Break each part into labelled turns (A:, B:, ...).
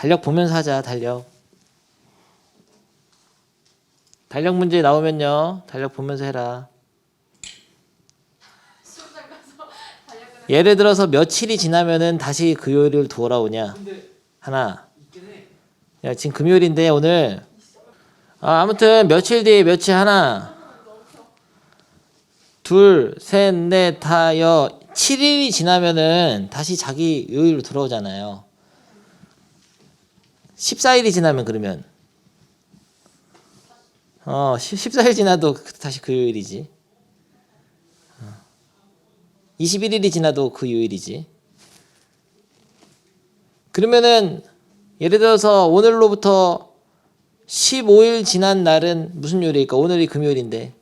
A: 달력 보면서 하자. 달력 문제 나오면요 달력 보면서 해라. 예를 들어서 며칠이 지나면은 다시 금요일을 돌아오냐. 하나. 야 지금 금요일인데 오늘 아무튼 며칠 뒤에 며칠 하나 둘 셋 넷 다 여 7일이 지나면은 다시 자기 요일로 돌아오잖아요. 14일이 지나면 그러면 14일 지나도 다시 그 요일이지. 21일이 지나도 그 요일이지. 그러면은 예를 들어서 오늘로부터 15일 지난 날은 무슨 요일일까? 오늘이 금요일인데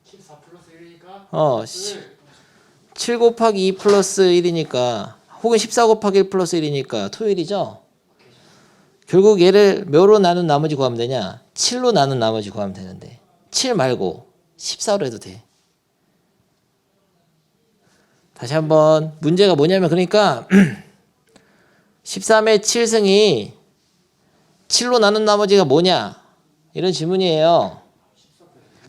B: 14 플러스 1이니까
A: 7 곱하기 2 플러스 1이니까 혹은 14 곱하기 1 플러스 1이니까 토요일이죠. 결국 얘를 몇로 나눈 나머지 구하면 되냐? 7로 나눈 나머지 구하면 되는데 7 말고 14로 해도 돼. 다시 한번 문제가 뭐냐면 그러니까 13의 7승이 7로 나눈 나머지가 뭐냐? 이런 질문이에요.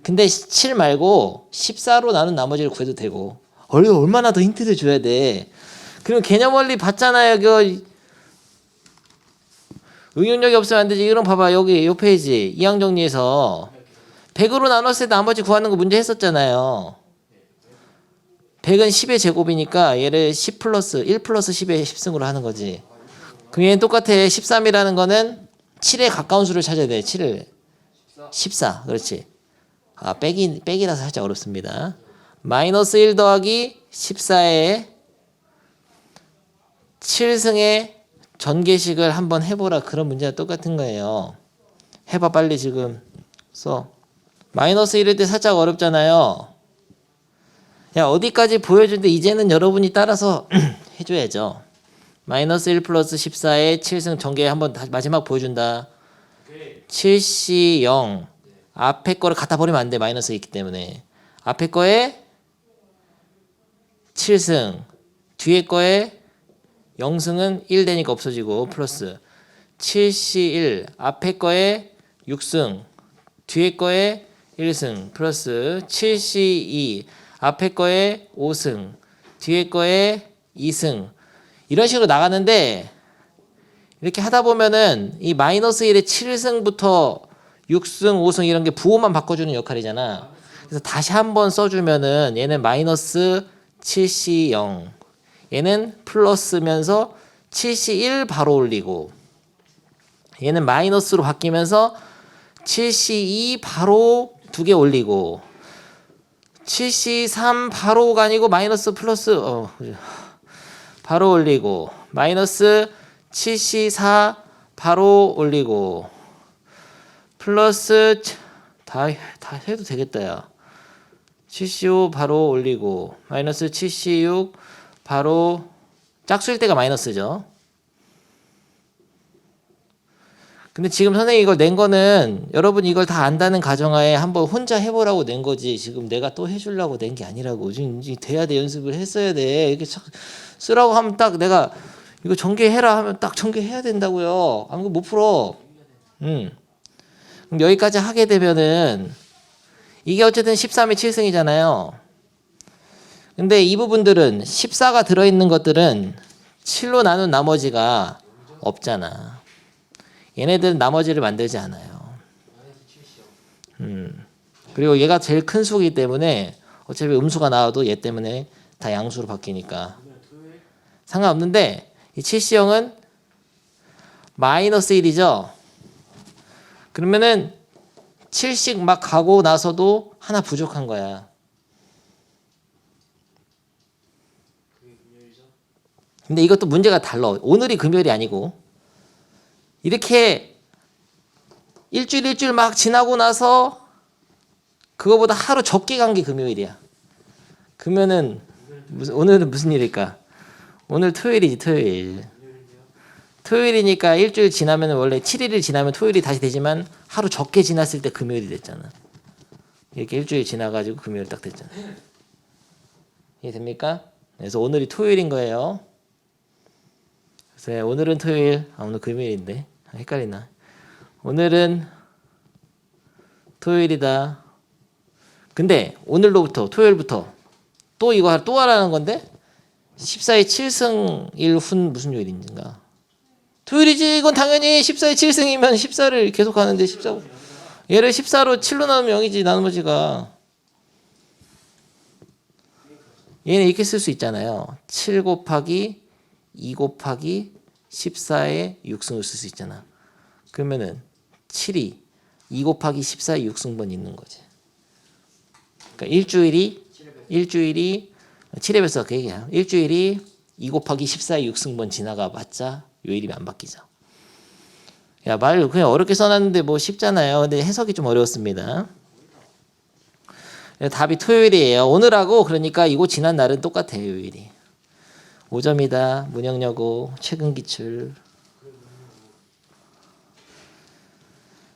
A: 근데 7 말고 14로 나눈 나머지를 구해도 되고 얼마나 더 힌트를 줘야 돼. 그럼 개념 원리 봤잖아요. 응용력이 없으면 안 되지. 이런 봐봐. 여기 요 페이지 이항 정리해서 100으로 나눴을 때 나머지 구하는 거 문제 했었잖아요. 100은 10의 제곱이니까 얘를 10 플러스 1 플러스 10의 10승으로 하는 거지. 그럼 얘는 똑같아. 13이라는 거는 7에 가까운 수를 찾아야 돼. 7을 14. 그렇지. 빼기라서 살짝 어렵습니다. 마이너스 1 더하기 14에 7승의 전개식을 한번 해보라. 그런 문제가 똑같은 거예요. 해봐 빨리 지금 써. 마이너스 1일 때 살짝 어렵잖아요. 야 어디까지 보여주는데 이제는 여러분이 따라서 해줘야죠. 마이너스 1 플러스 14의 7승 전개 한번 마지막 보여준다. 7C 0 앞에 거를 갖다 버리면 안 돼. 마이너스 있기 때문에 앞에 거에 7승 뒤에 거에 0승은 1 되니까 없어지고 플러스 7C1 앞에 거에 6승 뒤에 거에 1승 플러스 7C2 앞에 거에 5승 뒤에 거에 2승 이런 식으로 나가는데 이렇게 하다 보면은 이 마이너스 1의 7승부터 6승 5승 이런 게 부호만 바꿔주는 역할이잖아. 그래서 다시 한번 써주면은 얘는 마이너스 7C0 얘는 플러스면서 7C1 바로 올리고 얘는 마이너스로 바뀌면서 7C2 바로 2개 올리고 7C3 바로가 아니고 마이너스 플러스 바로 올리고 마이너스 7C4 바로 올리고 플러스 다 해도 되겠다 야 7C5 바로 올리고 마이너스 7C6 바로 짝수일 때가 마이너스죠. 근데 지금 선생님이 이걸 낸 거는 여러분이 이걸 다 안다는 가정하에 한번 혼자 해보라고 낸 거지. 지금 내가 또 해주려고 낸 게 아니라고. 지금 돼야 돼. 연습을 했어야 돼. 이렇게 쓰라고 하면 딱 내가 이거 전개해라 하면 딱 전개해야 된다고요. 안 그러면 못 풀어. 그럼 여기까지 하게 되면은 이게 어쨌든 13의 7승이잖아요. 근데 이 부분들은 14가 들어있는 것들은 7로 나눈 나머지가 없잖아. 얘네들은 나머지를 만들지 않아요. 그리고 얘가 제일 큰 수이기 때문에 어차피 음수가 나와도 얘 때문에 다 양수로 바뀌니까 상관없는데 이 7C형은 마이너스 1이죠. 그러면은 7씩 막 가고 나서도 하나 부족한 거야. 근데 이것도 문제가 달라. 오늘이 금요일이 아니고 이렇게 일주일 막 지나고 나서 그거보다 하루 적게 간 게 금요일이야. 그러면은 오늘은 무슨 일일까? 오늘 토요일이지 토요일. 토요일이니까 일주일 지나면 원래 7일이 지나면 토요일이 다시 되지만 하루 적게 지났을 때 금요일이 됐잖아. 이렇게 일주일 지나가지고 금요일 딱 됐잖아. 이해됩니까? 그래서 오늘이 토요일인 거예요. 그래서 오늘은 토요일, 오늘 금요일인데 헷갈리나? 오늘은 토요일이다. 근데 오늘로부터 토요일부터 또 이거 또 하라는 건데 14의 7승 1훈 무슨 요일인가? 토요일이지. 이건 당연히 14의 7승이면 14를 계속 하는데 14. 얘를 14로 7로 나누면 0이지 나머지가. 얘는 이렇게 쓸 수 있잖아요. 7 곱하기 2 곱하기 14의 6승을 쓸 수 있잖아. 그러면은 7이 2 곱하기 14의 6승번 있는 거지. 그러니까 일주일이 7의 배수가 그 얘기야. 일주일이 2 곱하기 14의 6승번 지나가 봤자 요일이 안 바뀌죠. 야, 말 그냥 어렵게 써놨는데 뭐 쉽잖아요. 근데 해석이 좀 어려웠습니다. 답이 토요일이에요. 오늘하고 그러니까 이거 지난 날은 똑같아요. 요일이 5점이다. 문형여고 최근 기출.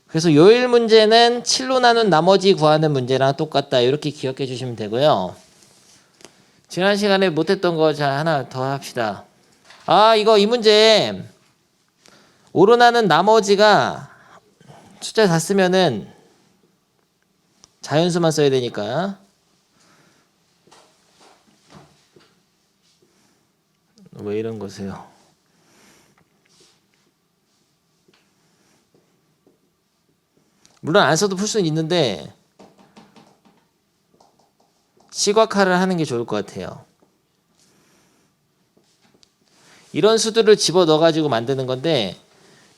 A: 그래서 요일 문제는 7로 나눈 나머지 구하는 문제랑 똑같다. 이렇게 기억해 주시면 되고요. 지난 시간에 못했던 거 자 하나 더 합시다. 이거 이 문제 5로 나눈 나머지가 숫자 다 쓰면은 자연수만 써야 되니까 왜 이런 거세요? 물론 안 써도 풀 수는 있는데 시각화를 하는 게 좋을 것 같아요. 이런 수들을 집어 넣어 가지고 만드는 건데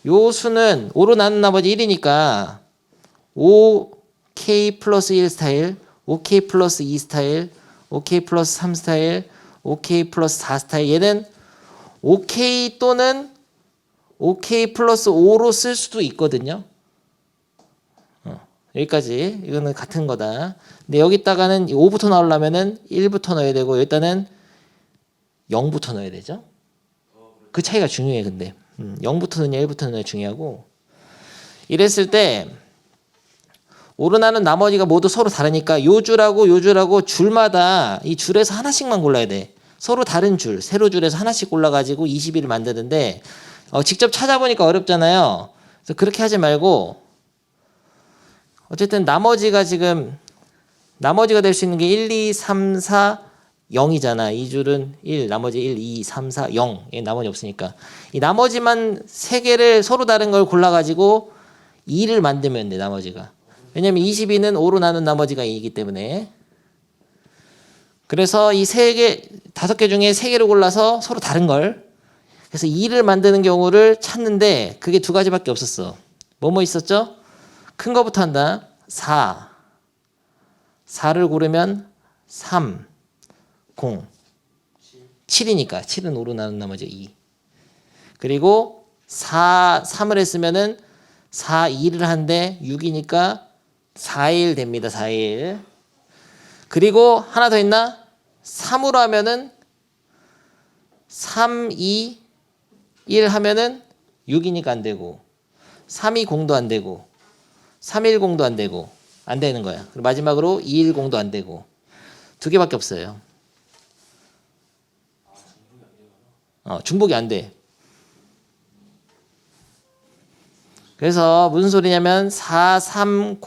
A: 요 수는 5로 나눈 나머지 1이니까 5K 플러스 1 스타일, 5K 플러스 2 스타일, 5K 플러스 3 스타일, 5K 플러스 4 스타일. 얘는 5K 또는 5K 플러스 5로 쓸 수도 있거든요. 여기까지 이거는 같은 거다. 근데 여기다가는 5부터 나오려면은 1부터 넣어야 되고 여기다는 0부터 넣어야 되죠. 그 차이가 중요해. 근데 0부터 넣냐 1부터 넣냐 중요하고 이랬을 때 5로 나눈 나머지가 모두 서로 다르니까 요 줄하고 줄마다 이 줄에서 하나씩만 골라야 돼. 서로 다른 줄, 세로 줄에서 하나씩 골라가지고 21을 만드는데 직접 찾아보니까 어렵잖아요. 그래서 그렇게 하지 말고 어쨌든 나머지가 될 수 있는 게 1, 2, 3, 4, 0이잖아. 이 줄은 1, 나머지 1, 2, 3, 4, 0. 얘 나머지 없으니까. 이 나머지만 3개를 서로 다른 걸 골라가지고 2를 만들면 돼, 나머지가. 왜냐면 22는 5로 나눈 나머지가 2이기 때문에. 그래서 이 5개 중에 3개를 골라서 서로 다른 걸. 그래서 2를 만드는 경우를 찾는데 그게 2가지밖에 없었어. 뭐뭐 있었죠? 큰 거부터 한다. 4를 고르면 3, 0, 7이니까 7은 5로 나눈 나머지 2. 그리고 3을 했으면은 4, 2를 한데 6이니까 4일 됩니다. 4일. 그리고 하나 더 있나? 3으로 하면은 3, 2, 1 하면은 6이니까 안 되고 3, 2, 0도 안 되고 310도 안 되고 안 되는 거야. 그리고 마지막으로 210도 안 되고 2개밖에 없어요. 중복이 안 돼. 그래서 무슨 소리냐면 430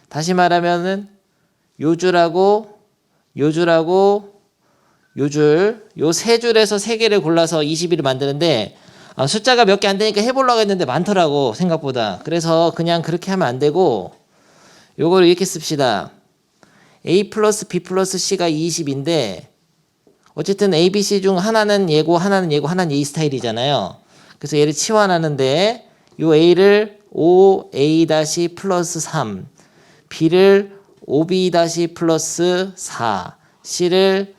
A: 다시 말하면은 요 줄하고 요 줄하고 요 줄 요 세 줄에서 3개를 골라서 21을 만드는데 숫자가 몇 개 안 되니까 해보려고 했는데 많더라고 생각보다. 그래서 그냥 그렇게 하면 안 되고 요거를 이렇게 씁시다. A 플러스 B 플러스 C가 20인데 어쨌든 A, B, C 중 하나는 얘고 하나는 얘고 하나는 A 스타일이잖아요. 그래서 얘를 치환하는데 요 A를 5A- 플러스 3 B를 5B- 플러스 4 C를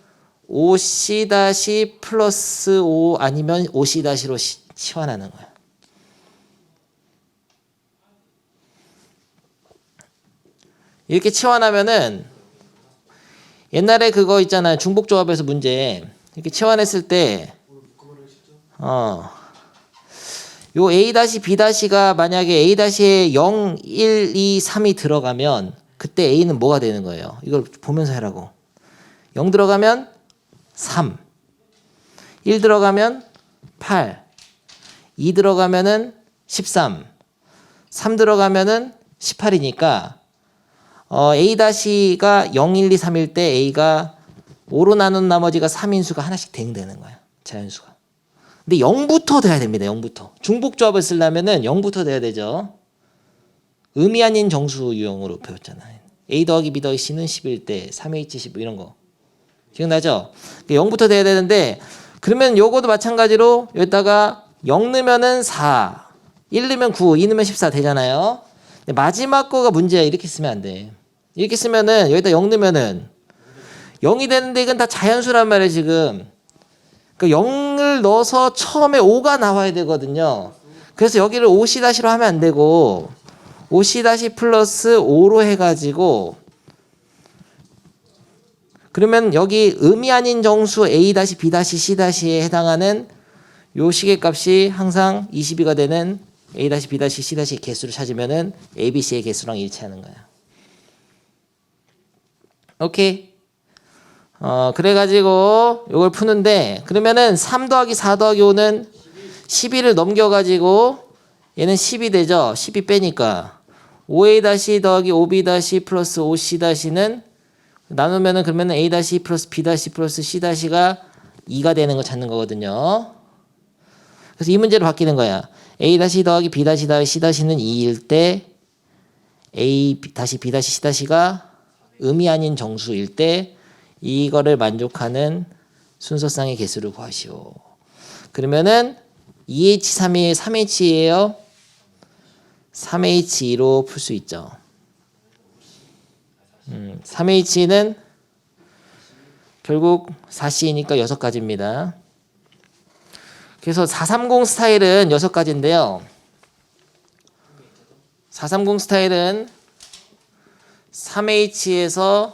A: 5C- 플러스 5 아니면 5C-로 치환하는 거야. 이렇게 치환하면은 옛날에 그거 있잖아요. 중복조합에서 문제 이렇게 치환했을 때 요 A-B-가 만약에 A-에 0, 1, 2, 3이 들어가면 그때 A는 뭐가 되는 거예요? 이걸 보면서 해라고. 0 들어가면 3, 1 들어가면 8, 2 들어가면은 13, 3 들어가면은 18이니까 A-가 0, 1, 2, 3일 때 A가 5로 나눈 나머지가 3인수가 하나씩 대응되는 거야. 자연수가. 근데 0부터 돼야 됩니다. 0부터. 중복조합을 쓰려면은 0부터 돼야 되죠. 의미 아닌 정수 유형으로 배웠잖아요. A 더하기 B 더하기 C는 10일 때 3H 10 이런 거. 기억나죠? 0부터 돼야 되는데 그러면 요거도 마찬가지로 여기다가 0 넣으면은 4, 1 넣으면 9, 2 넣으면 14 되잖아요. 근데 마지막 거가 문제야. 이렇게 쓰면 안 돼. 이렇게 쓰면은 여기다 0 넣으면은 0이 되는데 이건 다 자연수란 말이에요, 지금. 그러니까 0을 넣어서 처음에 5가 나와야 되거든요. 그래서 여기를 5C-로 하면 안 되고 5C- 플러스 5로 해가지고 그러면 여기 의미 아닌 정수 A-B-C-에 해당하는 요 시계값이 항상 22가 되는 A-B-C- 개수를 찾으면은 ABC의 개수랑 일치하는 거야. 오케이. 그래가지고 요걸 푸는데 그러면은 3 더하기 4 더하기 5는 12를 넘겨가지고 얘는 10이 되죠. 12 빼니까 5A- 더하기 5B- 플러스 5C- 나누면은 그러면은 A- 플러스 B- 플러스 C-가 2가 되는 거 찾는 거거든요. 그래서 이 문제로 바뀌는 거야. A- 더하기 B- 더하기 C-는 2일 때 A- B- C-가 의미 아닌 정수일 때 이거를 만족하는 순서상의 개수를 구하시오. 그러면은 2H3이 3H예요. 3H2로 풀 수 있죠. 3H는 결국 4C니까 6가지입니다. 그래서 430 스타일은 6가지인데요. 430 스타일은 3H에서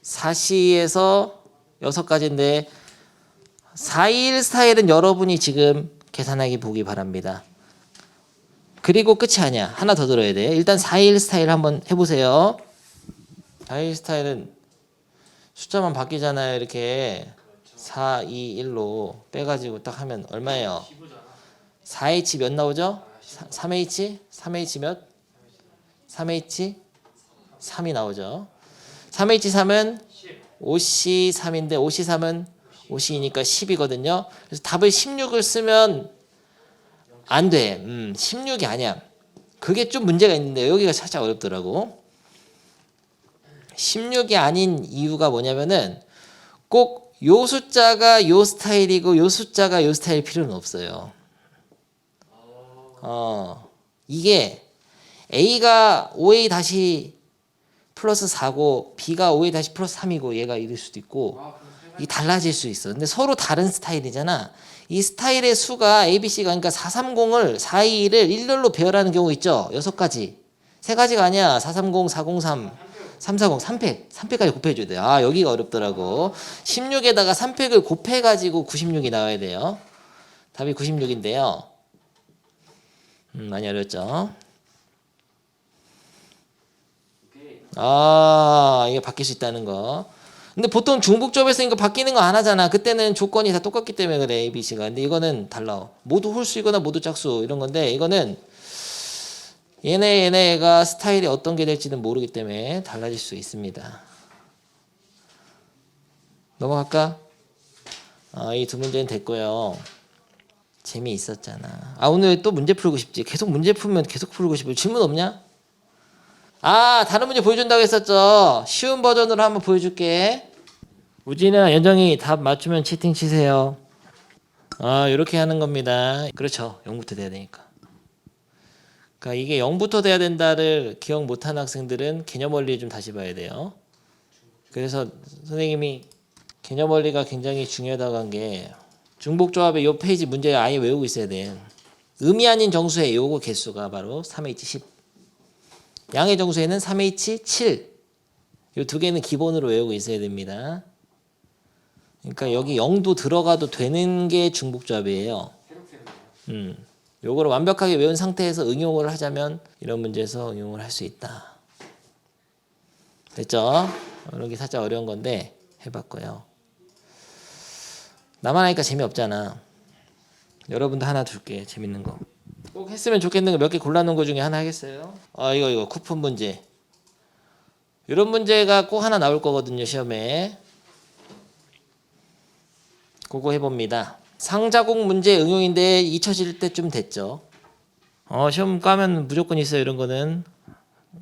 A: 4C에서 6가지인데 421 스타일은 여러분이 지금 계산하기 보기 바랍니다. 그리고 끝이 아니야. 하나 더 들어야 돼. 일단 421 스타일 한번 해보세요. 421 스타일은 숫자만 바뀌잖아요. 이렇게 4, 2, 1로 빼가지고 딱 하면 얼마예요? 4H 몇 나오죠? 3H? 3H 몇? 3H? 3이 나오죠. 3H3은 5C3인데 5C3은 5C니까 10이거든요. 그래서 답을 16을 쓰면 안 돼. 16이 아니야. 그게 좀 문제가 있는데 여기가 살짝 어렵더라고. 16이 아닌 이유가 뭐냐면은 꼭 요 숫자가 요 스타일이고 요 숫자가 요 스타일 필요는 없어요. 이게 A가 5A 다시 플러스 4고 B가 5A 다시 플러스 3이고 얘가 이럴 수도 있고 이게 달라질 수 있어. 근데 서로 다른 스타일이잖아. 이 스타일의 수가 ABC가 그러니까 430을 421을 일렬로 배열하는 경우 있죠. 6가지. 3가지가 아니야. 430, 403, 340, 3팩. 3팩까지 곱해줘야 돼요. 아 여기가 어렵더라고. 16에다가 3팩을 곱해가지고 96이 나와야 돼요. 답이 96인데요. 많이 어렵죠. 이게 바뀔 수 있다는 거. 근데 보통 중복조합에서 이거 바뀌는 거 안 하잖아. 그때는 조건이 다 똑같기 때문에 그래 A, B, C가. 근데 이거는 달라. 모두 홀수이거나 모두 짝수 이런 건데 이거는 얘네가 스타일이 어떤 게 될지는 모르기 때문에 달라질 수 있습니다. 넘어갈까? 이 두 문제는 됐고요. 재미있었잖아. 오늘 또 문제 풀고 싶지. 계속 문제 풀면 계속 풀고 싶어. 질문 없냐? 다른 문제 보여준다고 했었죠. 쉬운 버전으로 한번 보여줄게. 우진아, 연정이 답 맞추면 채팅 치세요. 이렇게 하는 겁니다. 그렇죠. 0부터 돼야 되니까. 그러니까 이게 0부터 돼야 된다를 기억 못하는 학생들은 개념 원리 좀 다시 봐야 돼요. 그래서 선생님이 개념 원리가 굉장히 중요하다고 한 게 중복조합의 요 페이지 문제 아예 외우고 있어야 돼. 의미 아닌 정수의 요거 개수가 바로 3H10. 양의 정수에는 3H7. 요 두 개는 기본으로 외우고 있어야 됩니다. 그러니까 여기 0도 들어가도 되는 게 중복조합이에요. 요거를 완벽하게 외운 상태에서 응용을 하자면 이런 문제에서 응용을 할 수 있다. 됐죠? 이런 게 살짝 어려운 건데 해봤고요. 나만 하니까 재미없잖아. 여러분도 하나 줄게. 재밌는 거. 꼭 했으면 좋겠는 거 몇 개 골라놓은 거 중에 하나 하겠어요? 이거 쿠폰 문제. 이런 문제가 꼭 하나 나올 거거든요, 시험에. 그거 해봅니다. 상자공 문제 응용인데 잊혀질 때쯤 됐죠. 시험 까면 무조건 있어요. 이런 거는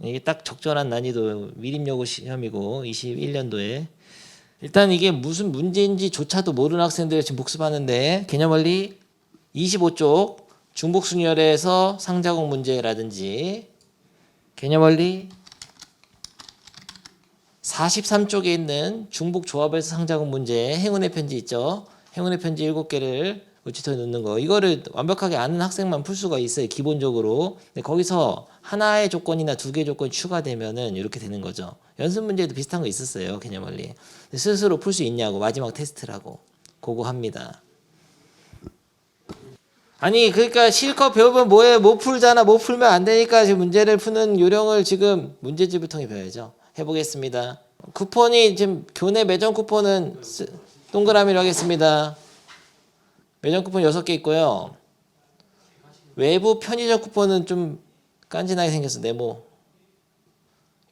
A: 이게 딱 적절한 난이도 미립여고 시험이고 21년도에 일단 이게 무슨 문제인지조차도 모르는 학생들이 지금 복습하는데 개념원리 25쪽 중복순열에서 상자공 문제라든지 개념원리 43쪽에 있는 중복조합에서 상자공 문제 행운의 편지 있죠. 행운의 편지 7개를 우치토에 넣는 거 이거를 완벽하게 아는 학생만 풀 수가 있어요. 기본적으로. 근데 거기서 하나의 조건이나 2개의 조건이 추가되면은 이렇게 되는 거죠. 연습 문제도 비슷한 거 있었어요. 개념원리. 스스로 풀 수 있냐고 마지막 테스트라고 그거 합니다. 아니 그러니까 실컷 배우면 뭐해 못 풀잖아. 못 풀면 안 되니까 지금 문제를 푸는 요령을 지금 문제집을 통해 배워야죠. 해보겠습니다. 쿠폰이 지금 교내 매점 쿠폰은 동그라미로 하겠습니다. 매점 쿠폰 6개 있고요. 외부 편의점 쿠폰은 좀 깐진하게 생겼어. 네모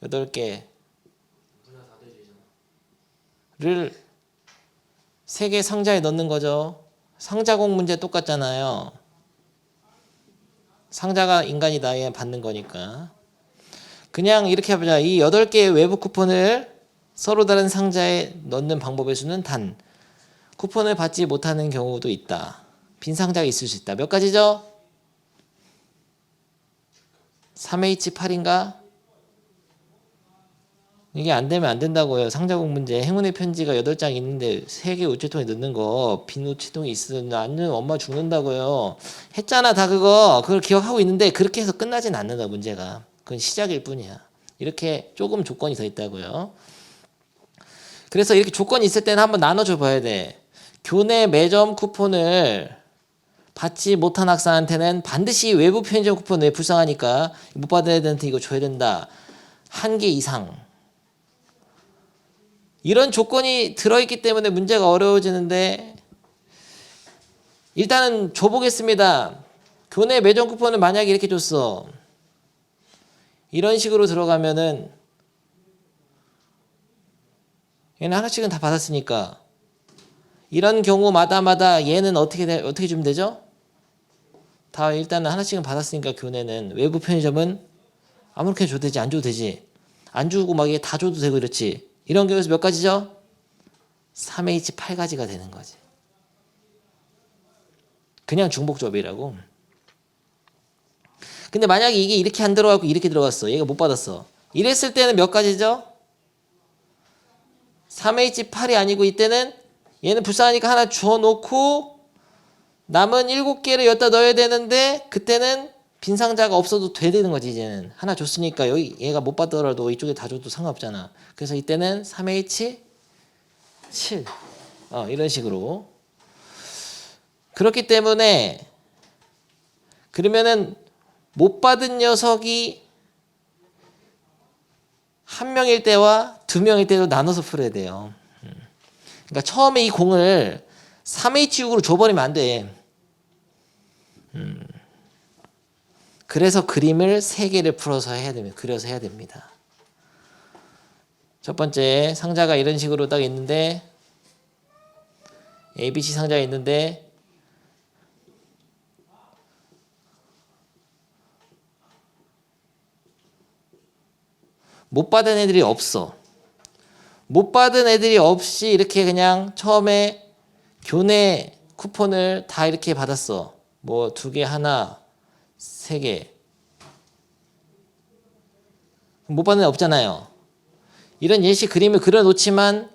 A: 8개를 3개 상자에 넣는 거죠. 상자공 문제 똑같잖아요. 상자가 인간이다. 얘 받는 거니까. 그냥 이렇게 해보자. 이 8개의 외부 쿠폰을 서로 다른 상자에 넣는 방법의 수는 단. 쿠폰을 받지 못하는 경우도 있다. 빈 상자가 있을 수 있다. 몇 가지죠? 3H8인가? 이게 안 되면 안 된다고요. 상자공 문제. 행운의 편지가 8장 있는데 3개 우체통에 넣는 거 빈 우체통에 있으면 안 넣으면 엄마 죽는다고요. 했잖아 다 그거. 그걸 기억하고 있는데 그렇게 해서 끝나진 않는다 문제가. 그건 시작일 뿐이야. 이렇게 조금 조건이 더 있다고요. 그래서 이렇게 조건이 있을 때는 한번 나눠줘 봐야 돼. 교내 매점 쿠폰을 받지 못한 학생한테는 반드시 외부 편의점 쿠폰을 불쌍하니까 못 받은 애들한테 이거 줘야 된다. 1개 이상. 이런 조건이 들어있기 때문에 문제가 어려워지는데 일단은 줘보겠습니다. 교내 매점 쿠폰을 만약에 이렇게 줬어. 이런 식으로 들어가면은 얘는 하나씩은 다 받았으니까 이런 경우마다 얘는 어떻게 주면 되죠? 다 일단은 하나씩은 받았으니까 교내는 외부 편의점은 아무렇게 줘도 되지 안 줘도 되지 안 주고 막 이게 다 줘도 되고 그렇지 이런 경우에서 몇 가지죠? 3H8가지가 되는 거지. 그냥 중복조합이라고. 근데 만약에 이게 이렇게 안 들어가고 이렇게 들어갔어. 얘가 못 받았어. 이랬을 때는 몇 가지죠? 3H8이 아니고 이때는 얘는 불쌍하니까 하나 주워놓고 남은 7개를 여기다 넣어야 되는데 그때는 빈 상자가 없어도 되는 거지. 이제는 하나 줬으니까 여기 얘가 못 받더라도 이쪽에 다 줘도 상관없잖아. 그래서 이때는 3H7 이런 식으로. 그렇기 때문에 그러면은 못 받은 녀석이 1명일 때와 2명일 때로 나눠서 풀어야 돼요. 그러니까 처음에 이 공을 3H6으로 줘버리면 안 돼. 그래서 그림을 3개를 풀어서 해야 됩니다. 그려서 해야 됩니다. 첫 번째 상자가 이런 식으로 딱 있는데 ABC 상자가 있는데 못 받은 애들이 없어. 못 받은 애들이 없이 이렇게 그냥 처음에 교내 쿠폰을 다 이렇게 받았어. 뭐 2개, 하나, 3개. 못 받는 애 없잖아요. 이런 예시 그림을 그려놓지만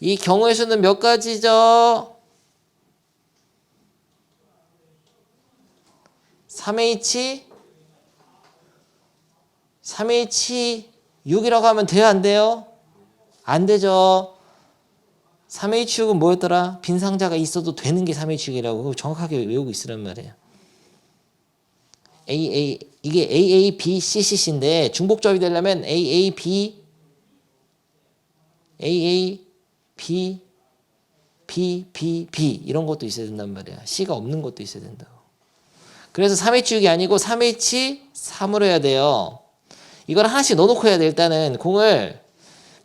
A: 이 경우의 수는 몇 가지죠? 3H6이라고 하면 돼요? 안 돼요? 안 되죠. 3H6은 뭐였더라? 빈 상자가 있어도 되는 게 3H6이라고 정확하게 외우고 있으란 말이에요. 이게 AABCCC인데 중복조합이 되려면 AAB B 이런 것도 있어야 된단 말이야. C가 없는 것도 있어야 된다고. 그래서 3H6이 아니고 3H3으로 해야 돼요. 이걸 하나씩 넣어놓고 해야 돼. 일단은 공을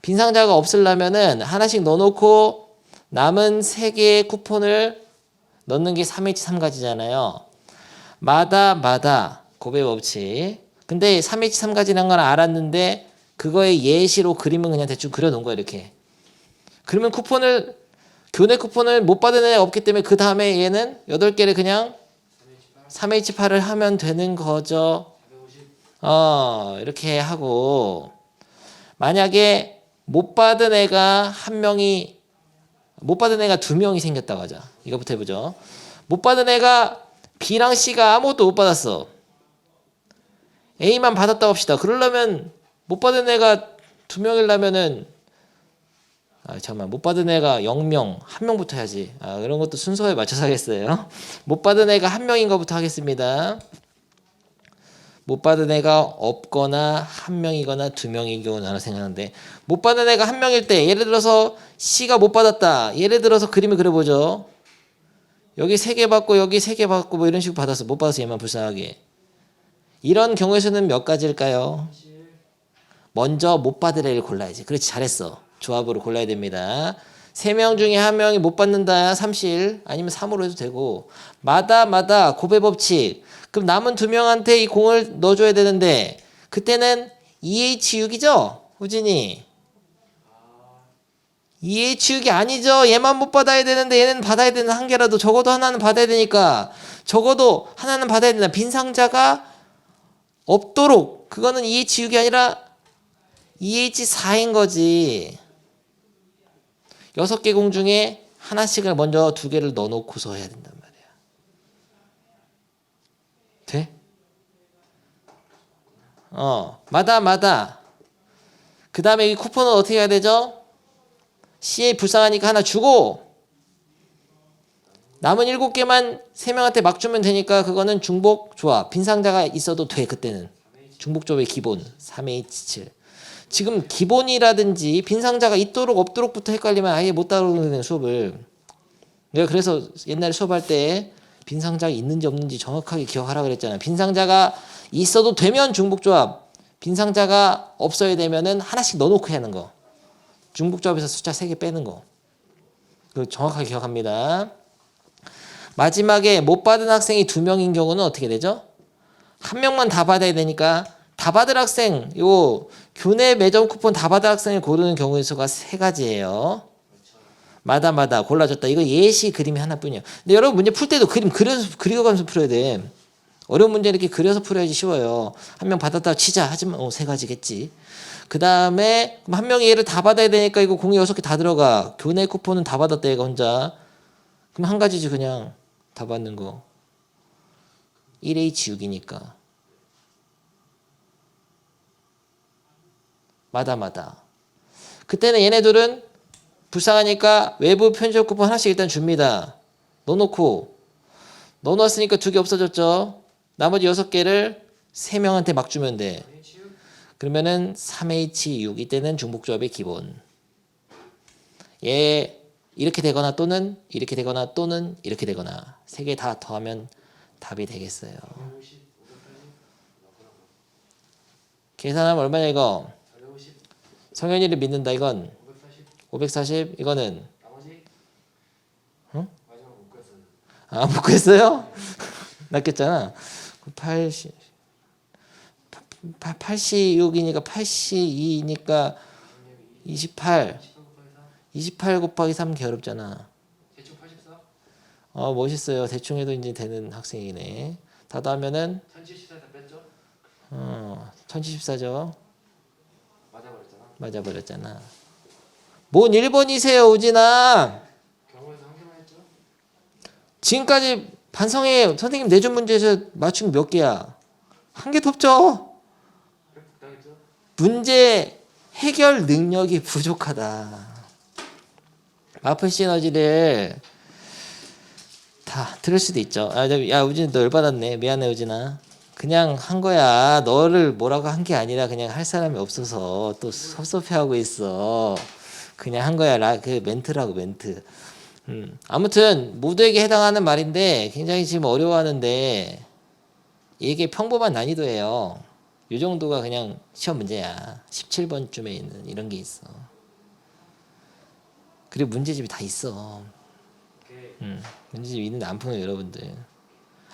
A: 빈 상자가 없으려면은 하나씩 넣어놓고 남은 3개의 쿠폰을 넣는 게 3H3가지잖아요. 마다 곱의 법칙. 근데 3H3가지라는 건 알았는데 그거의 예시로 그림은 그냥 대충 그려놓은 거야 이렇게. 그러면 교내 쿠폰을 못 받은 애가 없기 때문에 그 다음에 얘는 8개를 그냥 3H8을 하면 되는 거죠. 이렇게 하고 만약에 못 받은 애가 2명이 생겼다고 하자. 이거부터 해보죠. 못 받은 애가 B랑 C가 아무것도 못 받았어. A만 받았다고 합시다. 그러려면 못 받은 애가 2명이려면은 잠깐만, 못 받은 애가 0명, 1명부터 해야지. 그런 것도 순서에 맞춰서 하겠어요. 못 받은 애가 1명인 것부터 하겠습니다. 못 받은 애가 없거나 1명이거나 2명인 경우는 하나 생각하는데, 못 받은 애가 1명일 때 예를 들어서 C가 못 받았다. 예를 들어서 그림을 그려보죠. 여기 3개 받고 여기 3개 받고 뭐 이런 식으로 받았어. 못 받아서 얘만 불쌍하게. 이런 경우에서는 몇 가지일까요? 먼저 못 받을 애를 골라야지. 그렇지, 잘했어. 조합으로 골라야 됩니다. 3명 중에 1명이 못 받는다. 3실 아니면 3으로 해도 되고, 마다 곱의 법칙. 그럼 남은 2명한테 이 공을 넣어줘야 되는데 그때는 EH6이죠? 후진이 2H6이 아니죠. 얘만 못 받아야 되는데 얘는 받아야 되는 한 개라도 적어도 하나는 받아야 되니까 적어도 하나는 받아야 된다. 빈 상자가 없도록. 그거는 EH6이 아니라 EH4인 거지. 6개 공 중에 하나씩을 먼저 2개를 넣어놓고서 해야 된단 말이야. 돼? 마다. 그 다음에 이 쿠폰은 어떻게 해야 되죠? C에 불쌍하니까 하나 주고 남은 7개만 3명한테 막 주면 되니까 그거는 중복 조합. 빈 상자가 있어도 돼. 그때는 중복 조합의 기본 3H7. 지금 기본이라든지 빈 상자가 있도록 없도록부터 헷갈리면 아예 못 다루는 수업을. 내가 그래서 옛날에 수업할 때 빈 상자가 있는지 없는지 정확하게 기억하라 그랬잖아. 빈 상자가 있어도 되면 중복 조합, 빈 상자가 없어야 되면은 하나씩 넣어놓고 해야 하는 거. 중복 조합에서 숫자 3개 빼는 거. 그거 정확하게 기억합니다. 마지막에 못 받은 학생이 2명인 경우는 어떻게 되죠? 1명만 다 받아야 되니까 다 받을 학생, 요 교내 매점 쿠폰 다 받을 학생을 고르는 경우의 수가 3가지예요. 마다 골라줬다. 이거 예시 그림이 하나뿐이야. 근데 여러분 문제 풀 때도 그림 그려가면서 풀어야 돼. 어려운 문제 이렇게 그려서 풀어야지 쉬워요. 1명 받았다 치자. 하지만 3가지겠지. 그 다음에 1명이 얘를 다 받아야 되니까 이거 공이 6개 다 들어가. 교내 쿠폰은 다 받았다 얘가 혼자. 그럼 1가지지 그냥 다 받는 거. 1H6이니까. 마다. 그때는 얘네들은 불쌍하니까 외부 편의점 쿠폰 하나씩 일단 줍니다. 넣어놨으니까 2개 없어졌죠. 나머지 6개를 3명한테 막 주면 돼. 그러면은 3H6 이때는 중복조합의 기본. 얘 이렇게 되거나 또는 이렇게 되거나 또는 이렇게 되거나 3개 다 더하면 답이 되겠어요. 계산하면 얼마냐 이거? 성현이를 믿는다 이건 540 이거는 응? 못 구했어요? 낚였잖아. 86이니까 82니까 28 곱하기 3 괴롭잖아.
B: 대충 84?
A: 멋있어요. 대충 해도 이제 되는 학생이네. 다 더하면은
B: 1074 다 뺐죠?
A: 1074죠.
B: 맞아버렸잖아.
A: 맞아버렸잖아. 뭔 1번이세요 우진아.
B: 경험에서 한 개만 했죠?
A: 지금까지 반성회 선생님 내준 문제에서 맞춘 게 몇 개야? 한 개도 없죠.
B: 그래 당했죠?
A: 문제 해결 능력이 부족하다. 마플 시너지를 다 들을 수도 있죠. 야 우진 너 열받았네. 미안해 우진아. 그냥 한 거야. 너를 뭐라고 한 게 아니라 그냥 할 사람이 없어서 또 섭섭해하고 있어. 그냥 한 거야. 그 멘트라고 멘트. 아무튼 모두에게 해당하는 말인데 굉장히 지금 어려워하는데 이게 평범한 난이도예요. 이 정도가 그냥 시험 문제야. 17번쯤에 있는 이런 게 있어. 그리고 문제집이 다 있어.
B: 오케이.
A: 문제집 있는데 안 풀어요, 여러분들.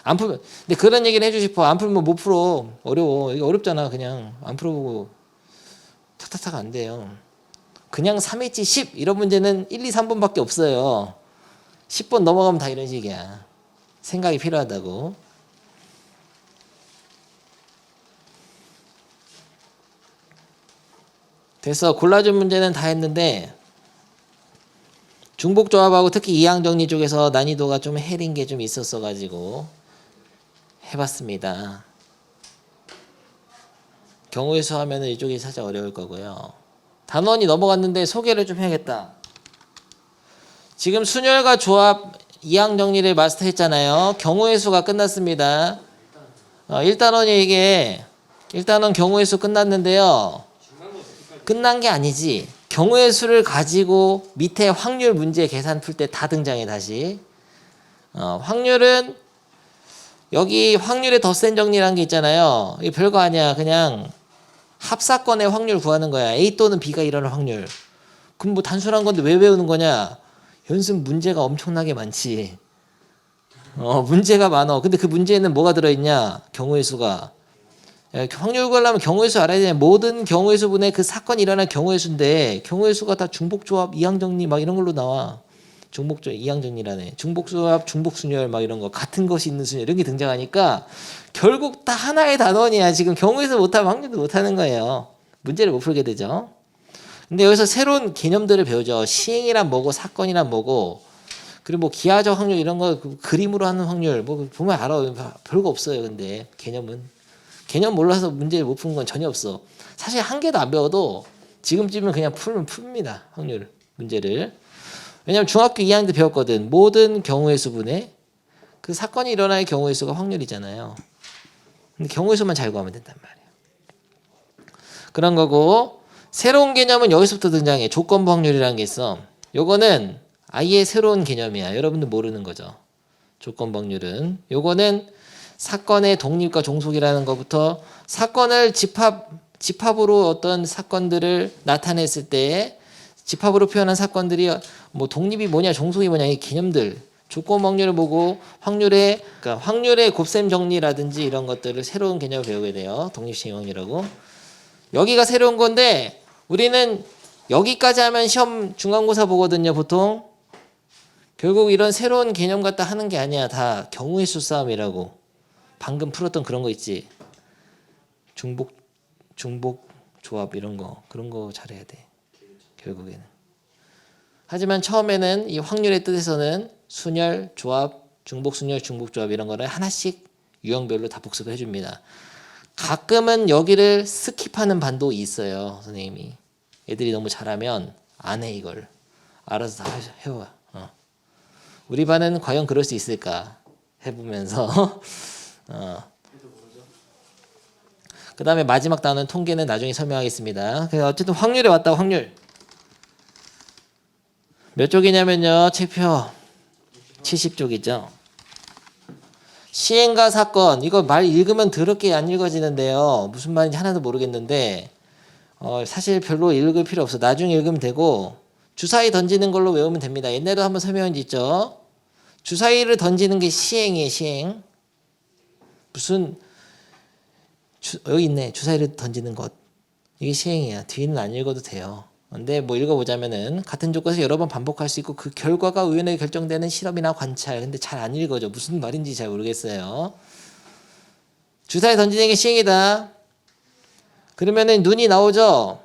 A: 안 풀면, 근데 그런 얘기를 해주고 싶어. 안 풀면 못 풀어. 어려워. 이거 어렵잖아. 그냥 안 풀어보고 탁탁탁 안 돼요. 그냥 3일치 10 이런 문제는 1, 2, 3번밖에 없어요. 10번 넘어가면 다 이런 식이야. 생각이 필요하다고. 됐어. 골라준 문제는 다 했는데 중복조합하고 특히 이항정리 쪽에서 난이도가 좀 해린 게 좀 있었어 가지고 해봤습니다. 경우의 수 하면은 이쪽이 살짝 어려울 거고요. 단원이 넘어갔는데 소개를 좀 해야겠다. 지금 순열과 조합 이항정리를 마스터했잖아요. 경우의 수가 끝났습니다. 1단원이 이게 1단원 경우의 수 끝났는데요. 끝난 게 아니지. 경우의 수를 가지고 밑에 확률 문제 계산 풀 때 다 등장해 다시. 확률은 여기 확률의 덧셈 정리라는 게 있잖아요. 이게 별거 아니야. 그냥 합사건의 확률 구하는 거야. A 또는 B가 일어날 확률. 그럼 뭐 단순한 건데 왜 외우는 거냐? 연습 문제가 엄청나게 많지. 문제가 많어. 근데 그 문제에는 뭐가 들어있냐? 경우의 수가. 확률 구하려면 경우의 수 알아야 돼. 모든 경우의 수분의 그 사건이 일어날 경우의 수인데 경우의 수가 다 중복조합, 이항정리 막 이런 걸로 나와. 중복조합, 이항정리라네. 중복조합, 중복순열 막 이런 거 같은 것이 있는 순열 이런 게 등장하니까 결국 다 하나의 단원이야. 지금 경우의 수 못하면 확률도 못하는 거예요. 문제를 못 풀게 되죠. 근데 여기서 새로운 개념들을 배우죠. 시행이란 뭐고 사건이란 뭐고 그리고 뭐 기하적 확률 이런 거 그림으로 하는 확률 뭐 보면 알아. 별거 없어요. 근데 개념 몰라서 문제를 못 푸는 건 전혀 없어. 사실 한 개도 안 배워도 지금쯤은 그냥 풀면 풉니다. 확률 문제를. 왜냐면 중학교 2학년 때 배웠거든. 모든 경우의 수분에 그 사건이 일어날 경우의 수가 확률이잖아요. 근데 경우의 수만 잘 구하면 된단 말이야. 그런 거고 새로운 개념은 여기서부터 등장해. 조건부 확률이라는 게 있어. 요거는 아예 새로운 개념이야. 여러분들 모르는 거죠. 조건부 확률은. 요거는 사건의 독립과 종속이라는 것부터 사건을 집합으로 어떤 사건들을 나타냈을 때 집합으로 표현한 사건들이 뭐 독립이 뭐냐 종속이 뭐냐 이 개념들 조건 확률을 보고 그러니까 확률의 곱셈 정리라든지 이런 것들을 새로운 개념을 배우게 돼요. 독립식 확률이라고. 여기가 새로운 건데 우리는 여기까지 하면 시험 중간고사 보거든요. 보통 결국 이런 새로운 개념 갖다 하는 게 아니야. 다 경우의 수 싸움이라고. 방금 풀었던 그런 거 있지. 중복 조합 이런 거 그런 거 잘해야 돼. 결국에는. 하지만 처음에는 이 확률의 뜻에서는 순열, 조합, 중복순열, 중복조합 이런 거를 하나씩 유형별로 다 복습을 해줍니다. 가끔은 여기를 스킵하는 반도 있어요. 선생님이. 애들이 너무 잘하면 안 해 이걸. 알아서 다 해와. 우리 반은 과연 그럴 수 있을까 해보면서 그 다음에 마지막 단어는 통계는 나중에 설명하겠습니다. 그래서 어쨌든 확률에 왔다. 확률 몇 쪽이냐면요. 책표 70쪽이죠. 시행과 사건 이거 말 읽으면 더럽게 안 읽어지는데요. 무슨 말인지 하나도 모르겠는데 사실 별로 읽을 필요 없어. 나중에 읽으면 되고 주사위 던지는 걸로 외우면 됩니다. 옛날에도 한번 설명한 적 있죠. 주사위를 던지는 게 시행이에요. 시행. 무슨 여기 있네. 주사위를 던지는 것. 이게 시행이야. 뒤는 안 읽어도 돼요. 근데 뭐 읽어보자면은 같은 조건에서 여러 번 반복할 수 있고 그 결과가 우연하게 결정되는 실험이나 관찰. 근데 잘 안 읽어져. 무슨 말인지 잘 모르겠어요. 주사위 던지는 게 시행이다. 그러면은 눈이 나오죠.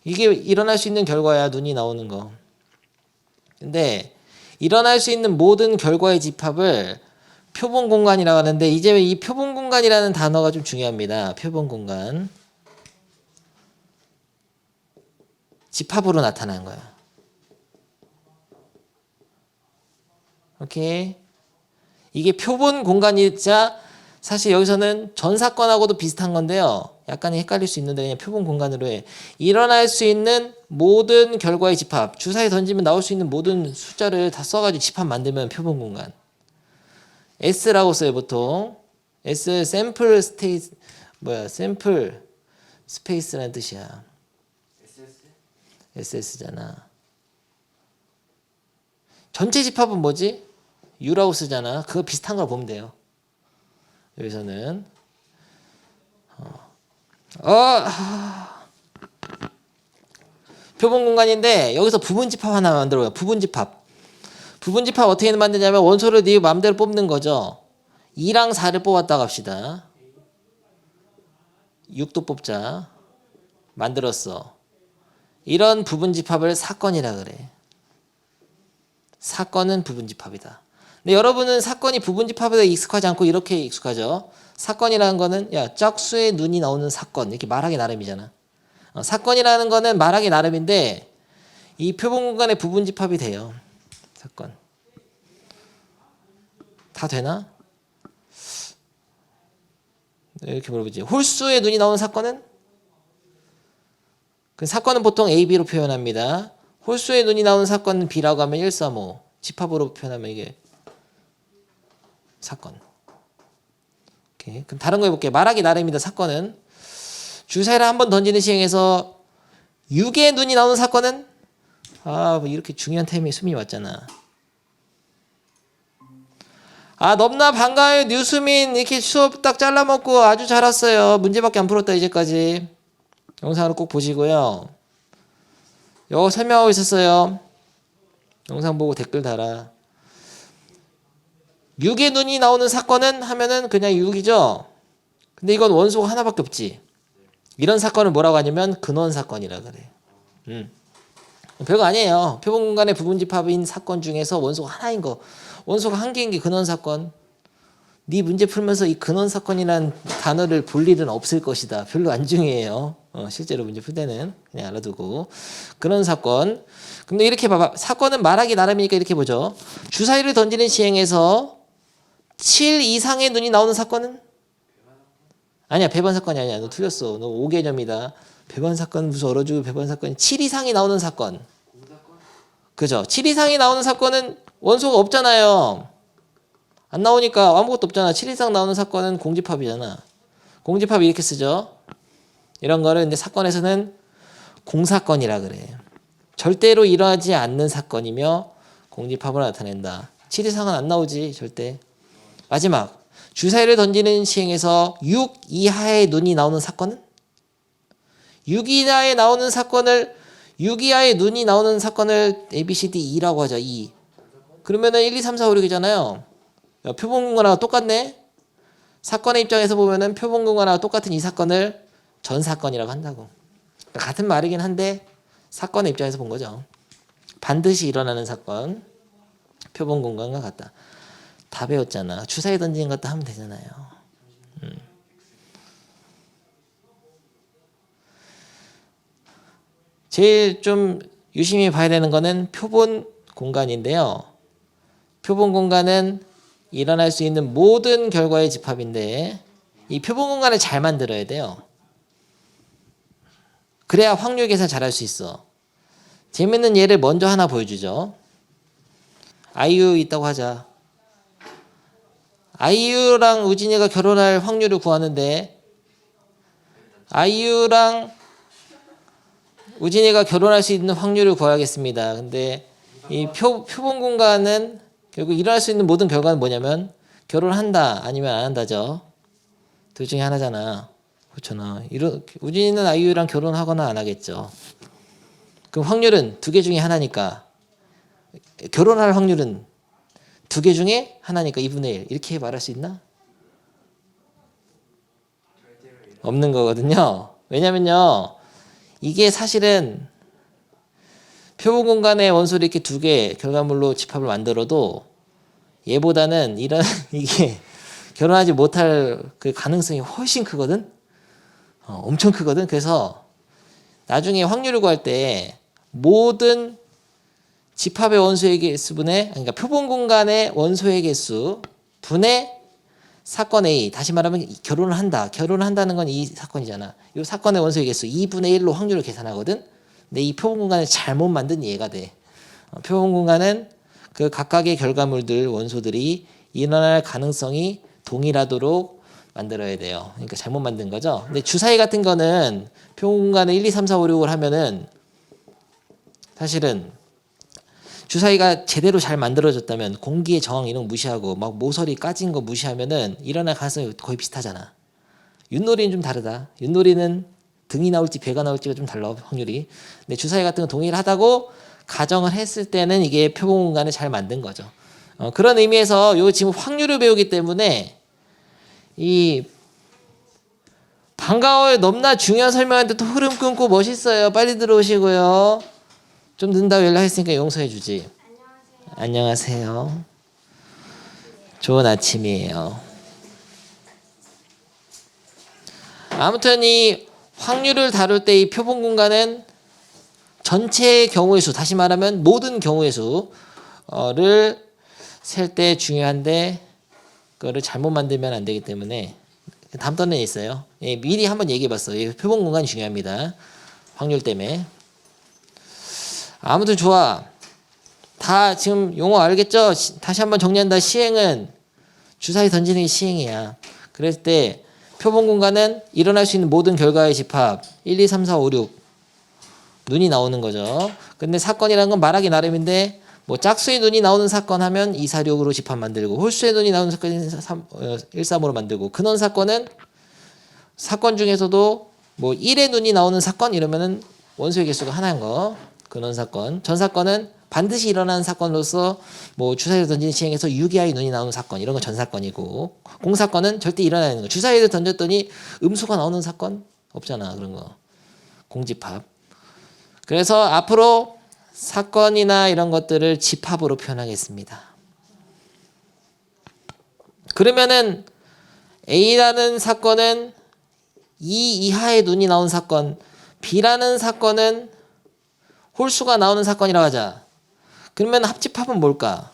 A: 이게 일어날 수 있는 결과야. 눈이 나오는 거. 근데 일어날 수 있는 모든 결과의 집합을 표본 공간이라고 하는데 이제 이 표본 공간이라는 단어가 좀 중요합니다. 표본 공간. 집합으로 나타나는 거야. 오케이. 이게 표본 공간이자 사실 여기서는 전 사건하고도 비슷한 건데요. 약간 헷갈릴 수 있는데 그냥 표본 공간으로 해. 일어날 수 있는 모든 결과의 집합. 주사위 던지면 나올 수 있는 모든 숫자를 다 써가지고 집합 만들면 표본 공간. S라고 써요 보통. S 샘플 스테이스 샘플 스페이스라는 뜻이야. SS잖아. 전체 집합은 뭐지? U라고 쓰잖아. 그거 비슷한 걸 보면 돼요. 여기서는 표본 공간인데 여기서 부분 집합 하나 만들어요. 부분 집합. 부분 집합 어떻게 만드냐면 원소를 네 마음대로 뽑는 거죠. 2랑 4를 뽑았다고 합시다. 6도 뽑자. 만들었어. 이런 부분 집합을 사건이라 그래. 사건은 부분 집합이다. 근데 여러분은 사건이 부분 집합에 익숙하지 않고 이렇게 익숙하죠. 사건이라는 거는 짝수의 눈이 나오는 사건 이렇게 말하기 나름이잖아. 사건이라는 거는 말하기 나름인데 이 표본 공간의 부분 집합이 돼요. 사건. 다 되나? 이렇게 물어보지. 홀수의 눈이 나오는 사건은? 그 사건은 보통 A, B로 표현합니다. 홀수의 눈이 나오는 사건은 B라고 하면 1, 3, 5. 집합으로 표현하면 이게 사건. 오케이. 그럼 다른 거 해볼게요. 말하기 나름입니다. 사건은. 주사위를 한번 던지는 시행에서 6의 눈이 나오는 사건은? 뭐 이렇게 중요한 템이 숨이 왔잖아. 넘나 반가워요. 뉴수민 이렇게 수업 딱 잘라먹고 아주 잘 왔어요. 문제밖에 안 풀었다 이제까지. 영상을 꼭 보시고요. 이거 설명하고 있었어요. 영상 보고 댓글 달아. 6의 눈이 나오는 사건은 하면은 그냥 6이죠. 근데 이건 원소가 하나밖에 없지. 이런 사건을 뭐라고 하냐면 근원 사건이라 그래. 별거 아니에요. 표본 공간의 부분 집합인 사건 중에서 원소가 하나인 거. 원소가 한 개인 게 근원 사건. 네 문제 풀면서 이 근원 사건이라는 단어를 볼 일은 없을 것이다. 별로 안 중요해요. 실제로 문제 풀 때는 그냥 알아두고. 근원 사건. 근데 이렇게 봐봐. 사건은 말하기 나름이니까 이렇게 보죠. 주사위를 던지는 시행에서 7 이상의 눈이 나오는 사건은? 아니야. 배반 사건이 아니야. 너 틀렸어. 너 5개념이다. 배반 사건 무슨 얼어 죽을 배반 사건이 7 이상이 나오는 사건. 그죠? 7 이상이 나오는 사건은 원소가 없잖아요. 안 나오니까 아무것도 없잖아. 7 이상 나오는 사건은 공집합이잖아. 공집합 이렇게 쓰죠. 이런 거를 근데 사건에서는 공사건이라 그래. 절대로 일어나지 않는 사건이며 공집합을 나타낸다. 7 이상은 안 나오지 절대. 마지막 주사위를 던지는 시행에서 6 이하의 눈이 나오는 사건은? 6 이하에 나오는 사건을 6 이하의 눈이 나오는 사건을 A, B, C, D, E라고 하죠. E. 그러면은 1, 2, 3, 4, 5, 6이잖아요. 표본 공간하고 똑같네. 사건의 입장에서 보면은 표본 공간하고 똑같은 이 사건을 전 사건이라고 한다고. 그러니까 같은 말이긴 한데 사건의 입장에서 본 거죠. 반드시 일어나는 사건. 표본 공간과 같다. 다 배웠잖아. 주사위 던지는 것도 하면 되잖아요. 제일 좀 유심히 봐야 되는 거는 표본 공간인데요. 표본 공간은 일어날 수 있는 모든 결과의 집합인데 이 표본 공간을 잘 만들어야 돼요. 그래야 확률 계산 잘할 수 있어. 재밌는 예를 먼저 하나 보여주죠. 아이유 있다고 하자. 아이유랑 우진이가 결혼할 확률을 구하는데 아이유랑 우진이가 결혼할 수 있는 확률을 구하겠습니다. 근데 이 표본 공간은 결국 일어날 수 있는 모든 결과는 뭐냐면 결혼한다 아니면 안 한다죠. 둘 중에 하나잖아. 그렇잖아. 우진이는 아이유랑 결혼하거나 안 하겠죠. 그럼 확률은 두 개 중에 하나니까 결혼할 확률은 두 개 중에 하나니까 2분의 1 이렇게 말할 수 있나? 없는 거거든요. 왜냐면요. 이게 사실은 표본 공간의 원소를 이렇게 두 개 결과물로 집합을 만들어도 얘보다는 이게 결혼하지 못할 그 가능성이 훨씬 크거든. 엄청 크거든. 그래서 나중에 확률을 구할 때 모든 집합의 원소의 개수분의 그러니까 표본 공간의 원소의 개수 분의 사건 A, 다시 말하면 결혼을 한다. 결혼을 한다는 건 이 사건이잖아. 이 사건의 원소의 개수 2분의 1로 확률을 계산하거든. 근데 이 표본 공간을 잘못 만든 예가 돼. 표본 공간은 그 각각의 결과물들, 원소들이 일어날 가능성이 동일하도록 만들어야 돼요. 그러니까 잘못 만든 거죠. 근데 주사위 같은 거는 표본 공간을 1, 2, 3, 4, 5, 6을 하면은 사실은 주사위가 제대로 잘 만들어졌다면 공기의 저항 이런 거 무시하고 막 모서리 까진 거 무시하면은 일어날 가능성이 거의 비슷하잖아. 윷놀이는 좀 다르다. 윷놀이는 등이 나올지 배가 나올지가 좀 달라 확률이. 근데 주사위 같은 건 동일하다고 가정을 했을 때는 이게 표본 공간을 잘 만든 거죠. 그런 의미에서 요 지금 확률을 배우기 때문에 이 반가워요. 너무나 중요한 설명인데 또 흐름 끊고 멋있어요. 빨리 들어오시고요. 좀 늦는다고 연락했으니까 용서해 주지. 안녕하세요. 좋은 아침이에요. 아무튼 이 확률을 다룰 때 이 표본 공간은 전체의 경우의 수, 다시 말하면 모든 경우의 수를 셀 때 중요한데 그거를 잘못 만들면 안 되기 때문에 다음 턴에 있어요. 예, 미리 한번 얘기해 봤어요. 표본 공간이 중요합니다. 확률 때문에. 아무튼 좋아. 다 지금 용어 알겠죠? 다시 한번 정리한다. 시행은 주사위 던지는 게 시행이야. 그럴 때 표본 공간은 일어날 수 있는 모든 결과의 집합 1, 2, 3, 4, 5, 6 눈이 나오는 거죠. 근데 사건이라는 건 말하기 나름인데 뭐 짝수의 눈이 나오는 사건 하면 2, 4, 6으로 집합 만들고 홀수의 눈이 나오는 사건은 1, 3으로 만들고 근원 사건은 사건 중에서도 뭐 1의 눈이 나오는 사건 이러면은 원소의 개수가 하나인 거. 근원 사건. 전 사건은 반드시 일어나는 사건으로서 뭐 주사위를 던지는 시행에서 6이하의 눈이 나오는 사건 이런 건 전 사건이고 공사건은 절대 일어나는 거. 주사위를 던졌더니 음수가 나오는 사건 없잖아. 그런 거. 공집합. 그래서 앞으로 사건이나 이런 것들을 집합으로 표현하겠습니다. 그러면은 A라는 사건은 2 이하의 눈이 나온 사건, B라는 사건은 홀수가 나오는 사건이라고 하자. 그러면 합집합은 뭘까?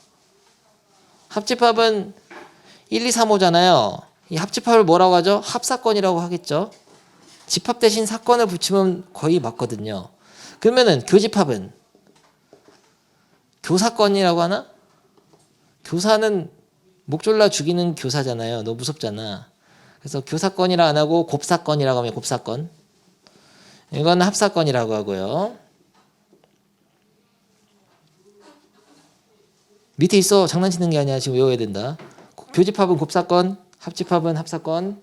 A: 합집합은 1, 2, 3, 5잖아요. 이 합집합을 뭐라고 하죠? 합사건이라고 하겠죠. 집합 대신 사건을 붙이면 거의 맞거든요. 그러면은 교집합은 교사건이라고 하나? 교사는 목 졸라 죽이는 교사잖아요. 너무 무섭잖아. 그래서 교사건이라 안 하고 곱사건이라고 하면 곱사건. 이건 합사건이라고 하고요. 밑에 있어. 장난치는 게 아니야. 지금 외워야 된다. 교집합은 곱사건, 합집합은 합사건.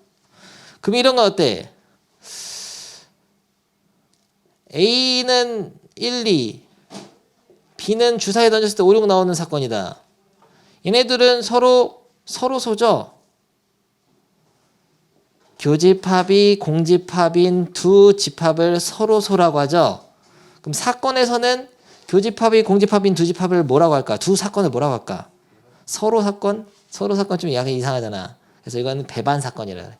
A: 그럼 이런 건 어때? A는 1, 2, B는 주사위 던졌을 때 5, 6 나오는 사건이다. 얘네들은 서로 소죠. 교집합이 공집합인 두 집합을 서로 소라고 하죠. 그럼 사건에서는 교집합이 공집합인 두 집합을 뭐라고 할까? 두 사건을 뭐라고 할까? 서로 사건? 서로 사건 좀 약간 이상하잖아. 그래서 이거는 배반 사건이라 그래.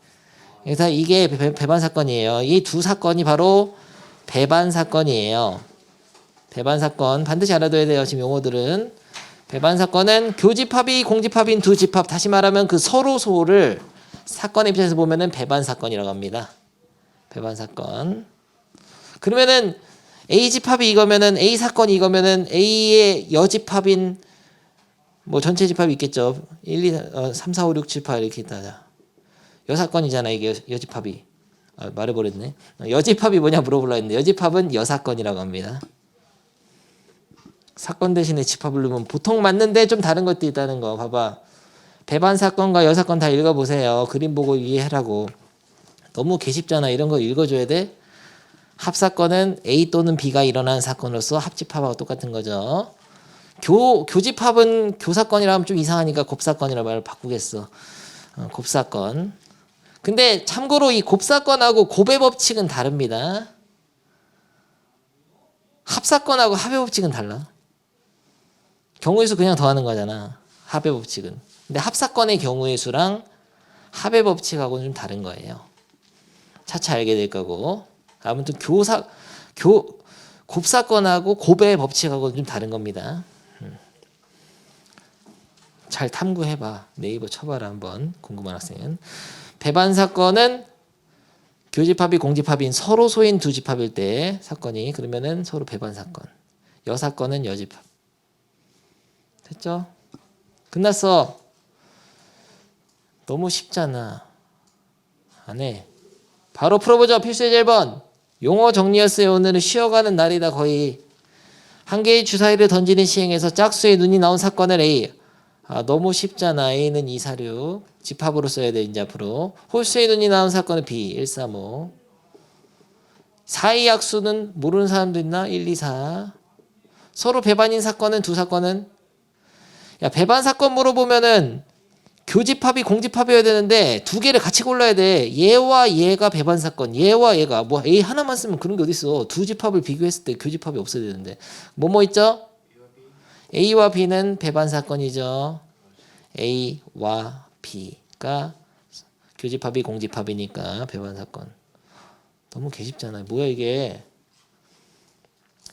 A: 그래서 이게 배반 사건이에요. 이 두 사건이 바로 배반 사건이에요. 배반 사건 반드시 알아둬야 돼요. 지금 용어들은. 배반 사건은 교집합이 공집합인 두 집합, 다시 말하면 그 서로 소를 사건의 입장에서 보면은 배반 사건이라고 합니다. 배반 사건. 그러면은 A 집합이 이거면은 A 사건이 이거면은 A의 여집합인 뭐 전체 집합이 있겠죠. 1, 2, 3, 4, 5, 6, 7, 8 이렇게 있다. 여사건이잖아 이게 여집합이. 말해버렸네. 여집합이 뭐냐 물어보려 했는데 여집합은 여사건이라고 합니다. 사건 대신에 집합을 넣으면 보통 맞는데 좀 다른 것도 있다는 거 봐봐. 배반 사건과 여사건 다 읽어보세요. 그림 보고 이해하라고. 너무 개쉽잖아. 이런 거 읽어줘야 돼. 합사건은 A 또는 B가 일어나는 사건으로서 합집합하고 똑같은 거죠. 교집합은 교사건이라 하면 좀 이상하니까 곱사건이라 말을 바꾸겠어. 곱사건. 근데 참고로 이 곱사건하고 곱의 법칙은 다릅니다. 합사건하고 합의 법칙은 달라. 경우의 수 그냥 더하는 거잖아. 합의 법칙은. 근데 합사건의 경우의 수랑 합의 법칙하고는 좀 다른 거예요. 차차 알게 될 거고. 아무튼 곱사건하고 곱의 법칙하고는 좀 다른 겁니다. 잘 탐구해봐. 네이버 쳐봐라 한번 궁금한 학생은. 배반 사건은 교집합이 공집합인 서로 소인 두 집합일 때 사건이 그러면은 서로 배반 사건. 여사건은 여집합. 됐죠? 끝났어. 너무 쉽잖아. 안 해. 바로 풀어보죠. 필수예제 1번. 용어 정리였어요. 오늘은 쉬어가는 날이다 거의. 한 개의 주사위를 던지는 시행에서 짝수의 눈이 나온 사건을 A. 너무 쉽잖아. A는 246. 집합으로 써야 돼 이제 앞으로. 홀수의 눈이 나온 사건은 B. 135. 사이 약수는 모르는 사람도 있나? 1, 2, 4. 서로 배반인 사건은 두 사건은? 야, 배반 사건 물어보면은 교집합이 공집합이어야 되는데 두 개를 같이 골라야 돼. 얘와 얘가 배반 사건. 얘와 얘가 뭐 A 하나만 쓰면 그런 게 어디 있어? 두 집합을 비교했을 때 교집합이 없어야 되는데. 뭐 있죠? A와 B는 배반 사건이죠. A와 B가 교집합이 공집합이니까 배반 사건. 너무 개쉽잖아요. 뭐야 이게.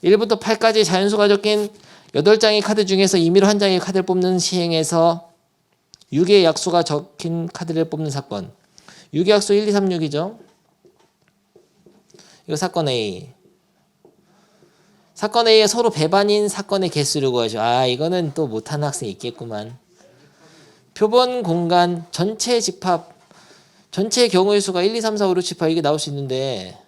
A: 1부터 8까지 자연수가 적힌 8장의 카드 중에서 임의로 한 장의 카드를 뽑는 시행에서 6의 약수가 적힌 카드를 뽑는 사건. 6의 약수 1, 2, 3, 6이죠. 이거 사건 A. 사건 A에 서로 배반인 사건의 개수를 구하죠. 이거는 또 못하는 학생이 있겠구만. 표본 공간 전체 집합 전체 경우의 수가 1, 2, 3, 4, 5, 6, 7, 8 이게 나올 수 있는데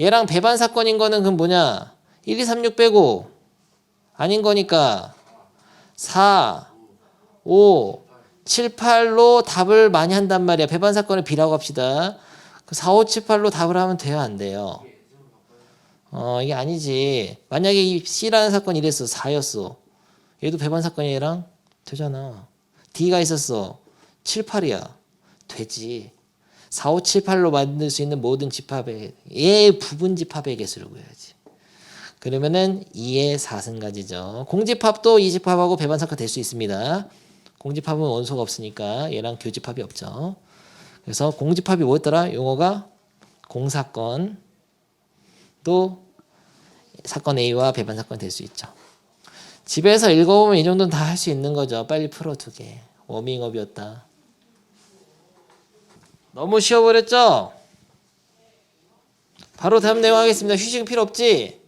A: 얘랑 배반 사건인 거는 그럼 뭐냐? 1, 2, 3, 6 빼고 아닌 거니까 4, 5, 7, 8로 답을 많이 한단 말이야. 배반 사건을 B라고 합시다. 4, 5, 7, 8로 답을 하면 돼요? 안 돼요? 이게 아니지. 만약에 이 C라는 사건이 이랬어. 4였어. 얘도 배반 사건이 얘랑 되잖아. D가 있었어. 7, 8이야. 되지. 4, 5, 7, 8로 만들 수 있는 모든 집합의 얘 부분 집합의 개수를 구해야지. 그러면은 2의 4승가지죠. 공집합도 이 집합하고 배반 사건 될 수 있습니다. 공집합은 원소가 없으니까 얘랑 교집합이 없죠. 그래서 공집합이 뭐였더라? 용어가 공사건 또 사건 A와 배반 사건이 될 수 있죠. 집에서 읽어보면 이 정도는 다 할 수 있는 거죠. 빨리 풀어 두 개. 워밍업이었다. 너무 쉬워버렸죠? 바로 다음 내용 하겠습니다. 휴식은 필요 없지?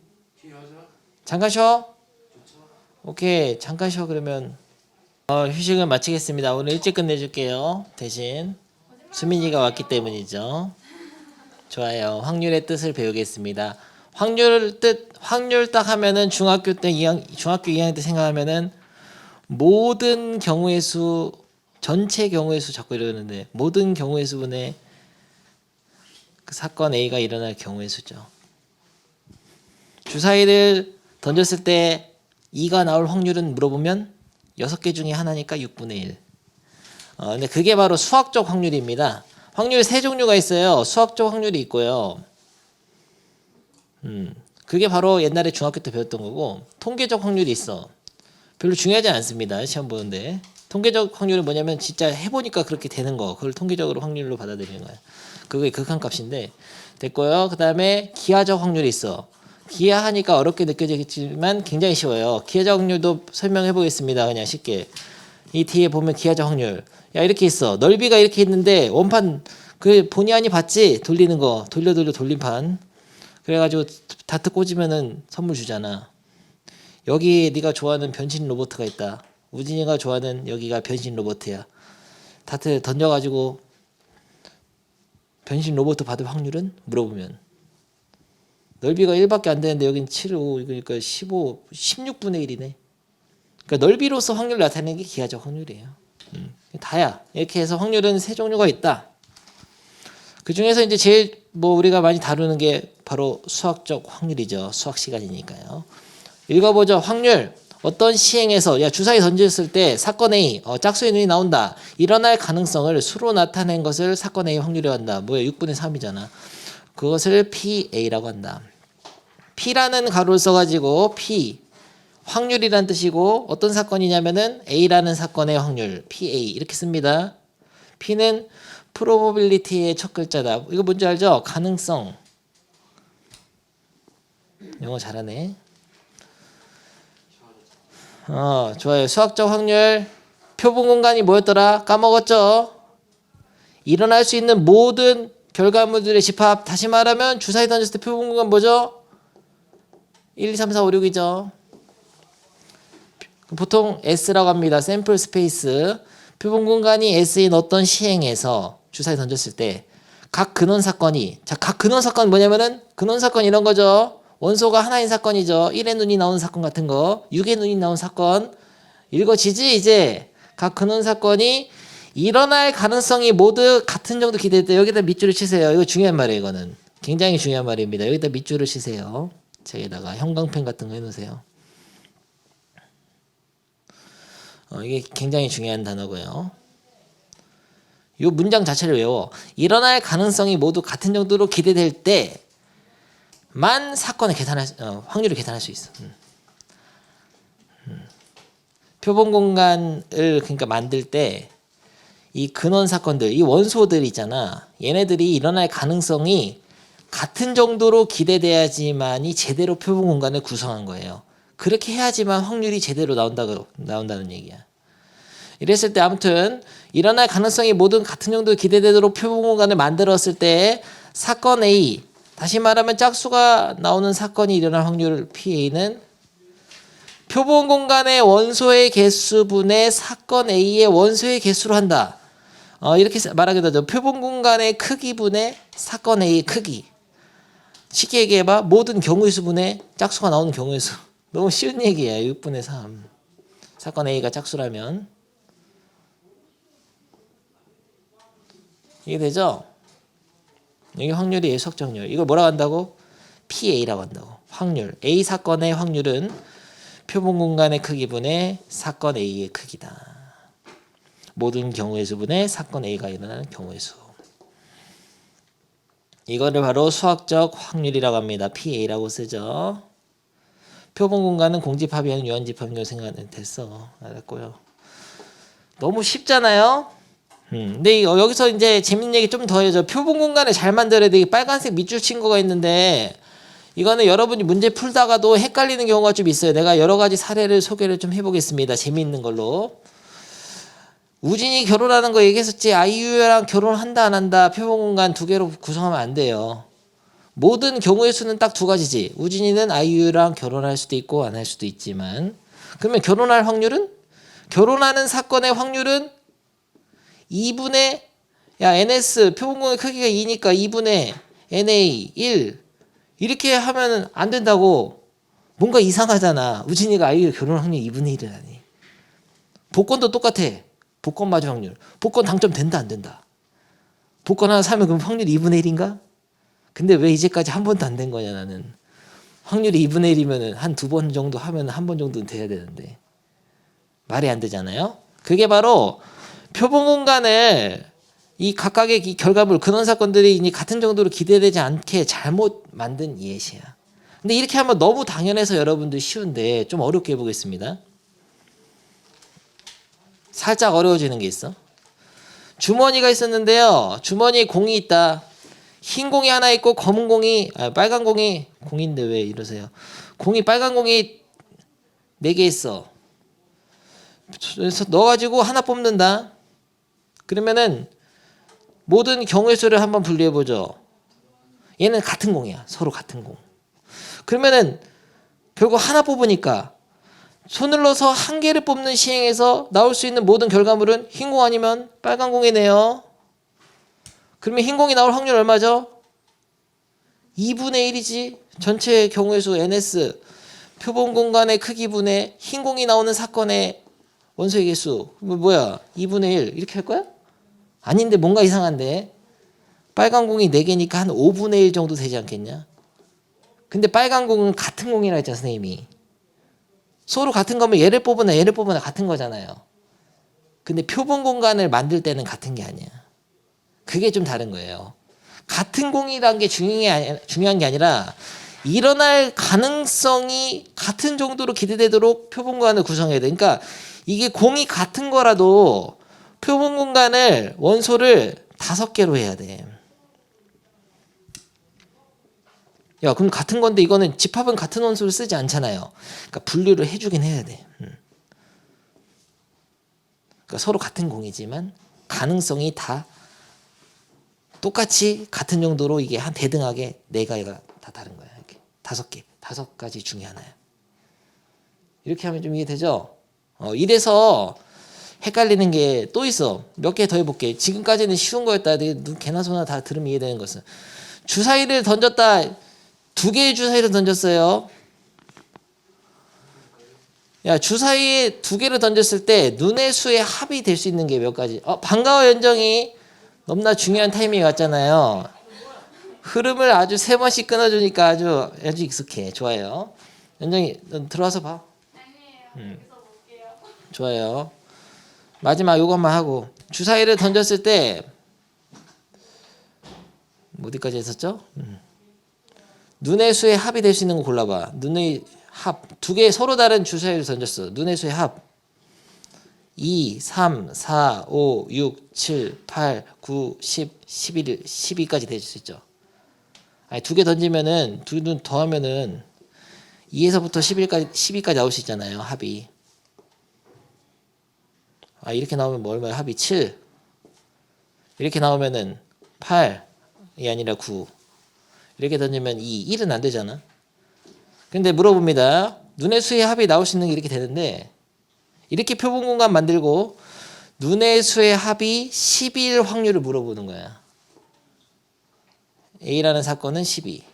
A: 잠깐 쉬어? 오케이. 잠깐 쉬어 그러면. 휴식을 마치겠습니다. 오늘 일찍 끝내줄게요. 대신 수민이가 왔기 때문이죠. 좋아요. 확률의 뜻을 배우겠습니다. 확률 딱 하면은 중학교 2학년 때 생각하면은 모든 경우의 수 전체 경우의 수 자꾸 이러는데 모든 경우의 수분의 그 사건 A가 일어날 경우의 수죠. 주사위를 던졌을 때 2가 나올 확률은 물어보면 6개 중에 하나니까 6분의 1. 근데 그게 바로 수학적 확률입니다. 확률 세 종류가 있어요. 수학적 확률이 있고요. 그게 바로 옛날에 중학교 때 배웠던 거고 통계적 확률이 있어. 별로 중요하지 않습니다. 시험 보는데. 통계적 확률은 뭐냐면 진짜 해보니까 그렇게 되는 거. 그걸 통계적으로 확률로 받아들이는 거야. 그게 극한값인데 됐고요. 그 다음에 기하적 확률이 있어. 기하하니까 어렵게 느껴지겠지만 굉장히 쉬워요. 기하적 확률도 설명해 보겠습니다. 그냥 쉽게. 이 뒤에 보면 기하적 확률. 야 이렇게 있어. 넓이가 이렇게 있는데 원판 그 본의 아니 봤지? 돌리는 거. 돌려 돌림판. 그래가지고 다트 꽂으면은 선물 주잖아. 여기 네가 좋아하는 변신 로봇가 있다. 우진이가 좋아하는 여기가 변신 로봇이야. 다트 던져가지고 변신 로봇 받을 확률은? 물어보면 넓이가 1밖에 안 되는데 여긴 7, 5, 그러니까 15, 16분의 1이네. 그러니까 넓이로서 확률을 나타내는 게 기하적 확률이에요. 다야. 이렇게 해서 확률은 세 종류가 있다. 그 중에서 이제 제일 우리가 많이 다루는 게 바로 수학적 확률이죠. 수학 시간이니까요. 읽어보죠. 확률. 어떤 시행에서 주사위 던졌을 때 사건 A 짝수의 눈이 나온다. 일어날 가능성을 수로 나타낸 것을 사건 A 확률이라고 한다. 6분의 3이잖아. 그것을 PA라고 한다. P라는 가로를 써가지고 P 확률이란 뜻이고 어떤 사건이냐면은 A라는 사건의 확률 PA 이렇게 씁니다. P는 probability의 첫 글자다. 이거 뭔지 알죠? 가능성. 영어 잘하네. 좋아요. 수학적 확률 표본 공간이 뭐였더라? 까먹었죠? 일어날 수 있는 모든 결과물들의 집합. 다시 말하면 주사위 던졌을 때 표본 공간 뭐죠? 1, 2, 3, 4, 5, 6이죠. 보통 S라고 합니다. 샘플 스페이스. 표본 공간이 S인 어떤 시행에서 주사위 던졌을 때 각 근원 사건이, 자, 각 근원 사건 뭐냐면은 근원 사건 이런 거죠. 원소가 하나인 사건이죠. 1의 눈이 나오는 사건 같은 거, 6의 눈이 나오는 사건. 읽어지지 이제. 각 근원 사건이 일어날 가능성이 모두 같은 정도 기대될 때 여기다 밑줄을 치세요. 이거 중요한 말이에요. 이거는 굉장히 중요한 말입니다. 여기다 밑줄을 치세요. 책에다가 형광펜 같은 거 해놓으세요. 이게 굉장히 중요한 단어고요. 이 문장 자체를 외워. 일어날 가능성이 모두 같은 정도로 기대될 때만 사건을 확률을 계산할 수 있어. 표본 공간을 그러니까 만들 때 이 근원 사건들, 이 원소들 있잖아. 얘네들이 일어날 가능성이 같은 정도로 기대돼야지만이 제대로 표본 공간을 구성한 거예요. 그렇게 해야지만 확률이 제대로 나온다는 얘기야. 이랬을 때 아무튼 일어날 가능성이 모든 같은 정도 기대되도록 표본 공간을 만들었을 때 사건 A, 다시 말하면 짝수가 나오는 사건이 일어날 확률 PA는 표본 공간의 원소의 개수분의 사건 A의 원소의 개수로 한다. 이렇게 말하기도 하죠. 표본 공간의 크기분의 사건 A의 크기. 쉽게 얘기해봐. 모든 경우의 수분의 짝수가 나오는 경우의 수. 너무 쉬운 얘기야. 6분의 3. 사건 A가 짝수라면. 이게 되죠? 이게 확률이 예수학적률. 이걸 뭐라고 한다고? PA라고 한다고. 확률. A 사건의 확률은 표본 공간의 크기분의 사건 A의 크기다. 모든 경우의 수분의 사건 A가 일어나는 경우의 수. 이거를 바로 수학적 확률이라고 합니다. PA라고 쓰죠. 표본 공간은 공집합이하는 유한집합률 생각은 됐어. 알았고요. 너무 쉽잖아요. 근데 여기서 이제 재밌는 얘기 좀 더 해줘. 표본 공간을 잘 만들어야 돼. 빨간색 밑줄 친 거가 있는데 이거는 여러분이 문제 풀다가도 헷갈리는 경우가 좀 있어요. 내가 여러 가지 사례를 소개를 좀 해보겠습니다. 재미있는 걸로. 우진이 결혼하는 거 얘기했었지. 아이유랑 결혼한다 안 한다. 표본 공간 두 개로 구성하면 안 돼요. 모든 경우의 수는 딱 두 가지지. 우진이는 아이유랑 결혼할 수도 있고 안 할 수도 있지만 그러면 결혼할 확률은? 결혼하는 사건의 확률은 2분의 NS 표본 공간의 크기가 2니까 2분의 NA 1 이렇게 하면 안 된다고. 뭔가 이상하잖아. 우진이가 아이유 결혼 확률 2분의 1을 하니. 복권도 똑같아. 복권 맞을 확률. 복권 당첨된다 안 된다. 복권 하나 사면 그럼 확률이 2분의 1인가? 근데 왜 이제까지 한 번도 안 된 거냐 나는. 확률이 2분의 1이면 한 두 번 정도 하면 한 번 정도는 돼야 되는데. 말이 안 되잖아요. 그게 바로 표본 공간을 이 각각의 이 결과물 근원 사건들이 같은 정도로 기대되지 않게 잘못 만든 예시야. 근데 이렇게 하면 너무 당연해서 여러분들 쉬운데 좀 어렵게 해보겠습니다. 살짝 어려워지는 게 있어. 주머니가 있었는데요. 주머니에 공이 있다. 흰 공이 하나 있고 검은 공이 빨간 공이 공인데 왜 이러세요? 빨간 공이 4개 있어. 그래서 넣어가지고 하나 뽑는다. 그러면은 모든 경우의 수를 한번 분리해보죠. 얘는 같은 공이야. 서로 같은 공. 그러면은 결국 하나 뽑으니까 손을 넣어서 한 개를 뽑는 시행에서 나올 수 있는 모든 결과물은 흰 공 아니면 빨간 공이네요. 그러면 흰 공이 나올 확률 얼마죠? 2분의 1이지. 전체 경우의 수 NS 표본 공간의 크기분의 흰 공이 나오는 사건의 원소의 개수 뭐야? 2분의 1 이렇게 할 거야? 아닌데 뭔가 이상한데. 빨간 공이 4개니까 한 5분의 1 정도 되지 않겠냐? 근데 빨간 공은 같은 공이라 했잖아 선생님이. 서로 같은 거면 얘를 뽑으나 같은 거잖아요. 근데 표본 공간을 만들 때는 같은 게 아니야. 그게 좀 다른 거예요. 같은 공이라는 게 중요한 게 아니라 일어날 가능성이 같은 정도로 기대되도록 표본 공간을 구성해야 돼. 그러니까 이게 공이 같은 거라도 표본 공간을 원소를 5개로 해야 돼. 야, 그럼 같은 건데 이거는 집합은 같은 원소를 쓰지 않잖아요. 그러니까 분류를 해주긴 해야 돼. 그러니까 서로 같은 공이지만 가능성이 다 똑같이 같은 정도로 이게 한 대등하게 네 가지가 다 다른 거야. 이렇게 다섯 가지 중에 하나야. 이렇게 하면 좀 이해되죠? 이래서 헷갈리는 게 또 있어. 몇 개 더 해볼게. 지금까지는 쉬운 거였다. 개나 소나 다 들으면 이해되는 것은 주사위를 던졌다. 2개의 주사위를 던졌어요. 야, 주사위에 2개를 던졌을 때 눈의 수의 합이 될 수 있는 게 몇 가지. 반가워 연정이. 너무나 중요한 타이밍이 왔잖아요. 흐름을 아주 3번씩 끊어주니까 아주 익숙해. 좋아요. 연정이 넌 들어와서 봐.
C: 아니에요. 여기서 볼게요.
A: 좋아요. 마지막 요것만 하고 주사위를 던졌을 때 어디까지 했었죠? 눈의 수의 합이 될 수 있는 거 골라봐. 눈의 합. 2개 서로 다른 주사위를 던졌어. 눈의 수의 합. 2, 3, 4, 5, 6, 7, 8, 9, 10, 11, 12까지 될 수 있죠. 아니 2개 던지면은 2눈 더하면은 2에서부터 12까지 나올 수 있잖아요. 합이. 이렇게 나오면 뭐 얼마야? 합이 7. 이렇게 나오면은 8이 아니라 9. 이렇게 던지면 2. 1은 안 되잖아. 근데 물어봅니다. 눈의 수의 합이 나올 수 있는 게 이렇게 되는데 이렇게 표본 공간 만들고 눈의 수의 합이 10일 확률을 물어보는 거야. A라는 사건은 12.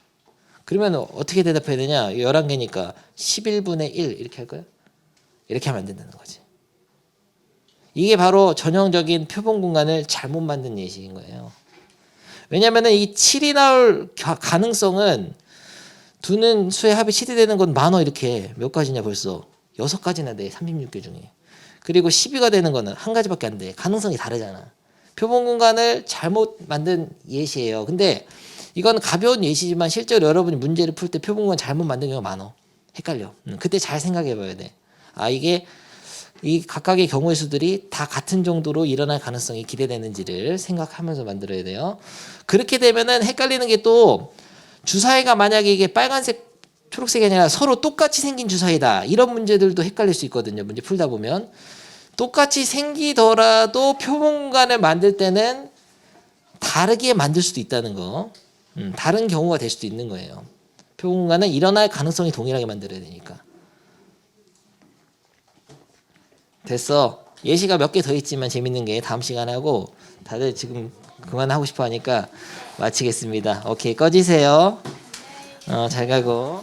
A: 그러면 어떻게 대답해야 되냐? 11개니까 11분의 1 이렇게 할 거야? 이렇게 하면 안 된다는 거지. 이게 바로 전형적인 표본 공간을 잘못 만든 예시인 거예요. 왜냐하면 이 7이 나올 가능성은 두는 수의 합이 7이 되는 건 많어. 이렇게 몇 가지냐 벌써 6가지나 돼. 36개 중에. 그리고 12가 되는 거는 한 가지밖에 안 돼. 가능성이 다르잖아. 표본 공간을 잘못 만든 예시예요. 근데 이건 가벼운 예시지만 실제로 여러분이 문제를 풀 때 표본 공간 잘못 만든 경우가 많어. 헷갈려. 그때 잘 생각해 봐야 돼. 이게 이 각각의 경우의 수들이 다 같은 정도로 일어날 가능성이 기대되는지를 생각하면서 만들어야 돼요. 그렇게 되면은 헷갈리는 게 또 주사위가 만약에 이게 빨간색, 초록색이 아니라 서로 똑같이 생긴 주사위다. 이런 문제들도 헷갈릴 수 있거든요. 문제 풀다 보면. 똑같이 생기더라도 표본 공간을 만들 때는 다르게 만들 수도 있다는 거. 다른 경우가 될 수도 있는 거예요. 표본 공간은 일어날 가능성이 동일하게 만들어야 되니까. 됐어. 예시가 몇 개 더 있지만 재밌는 게 다음 시간에 하고 다들 지금 그만하고 싶어 하니까 마치겠습니다. 오케이, 꺼지세요. 잘 가고.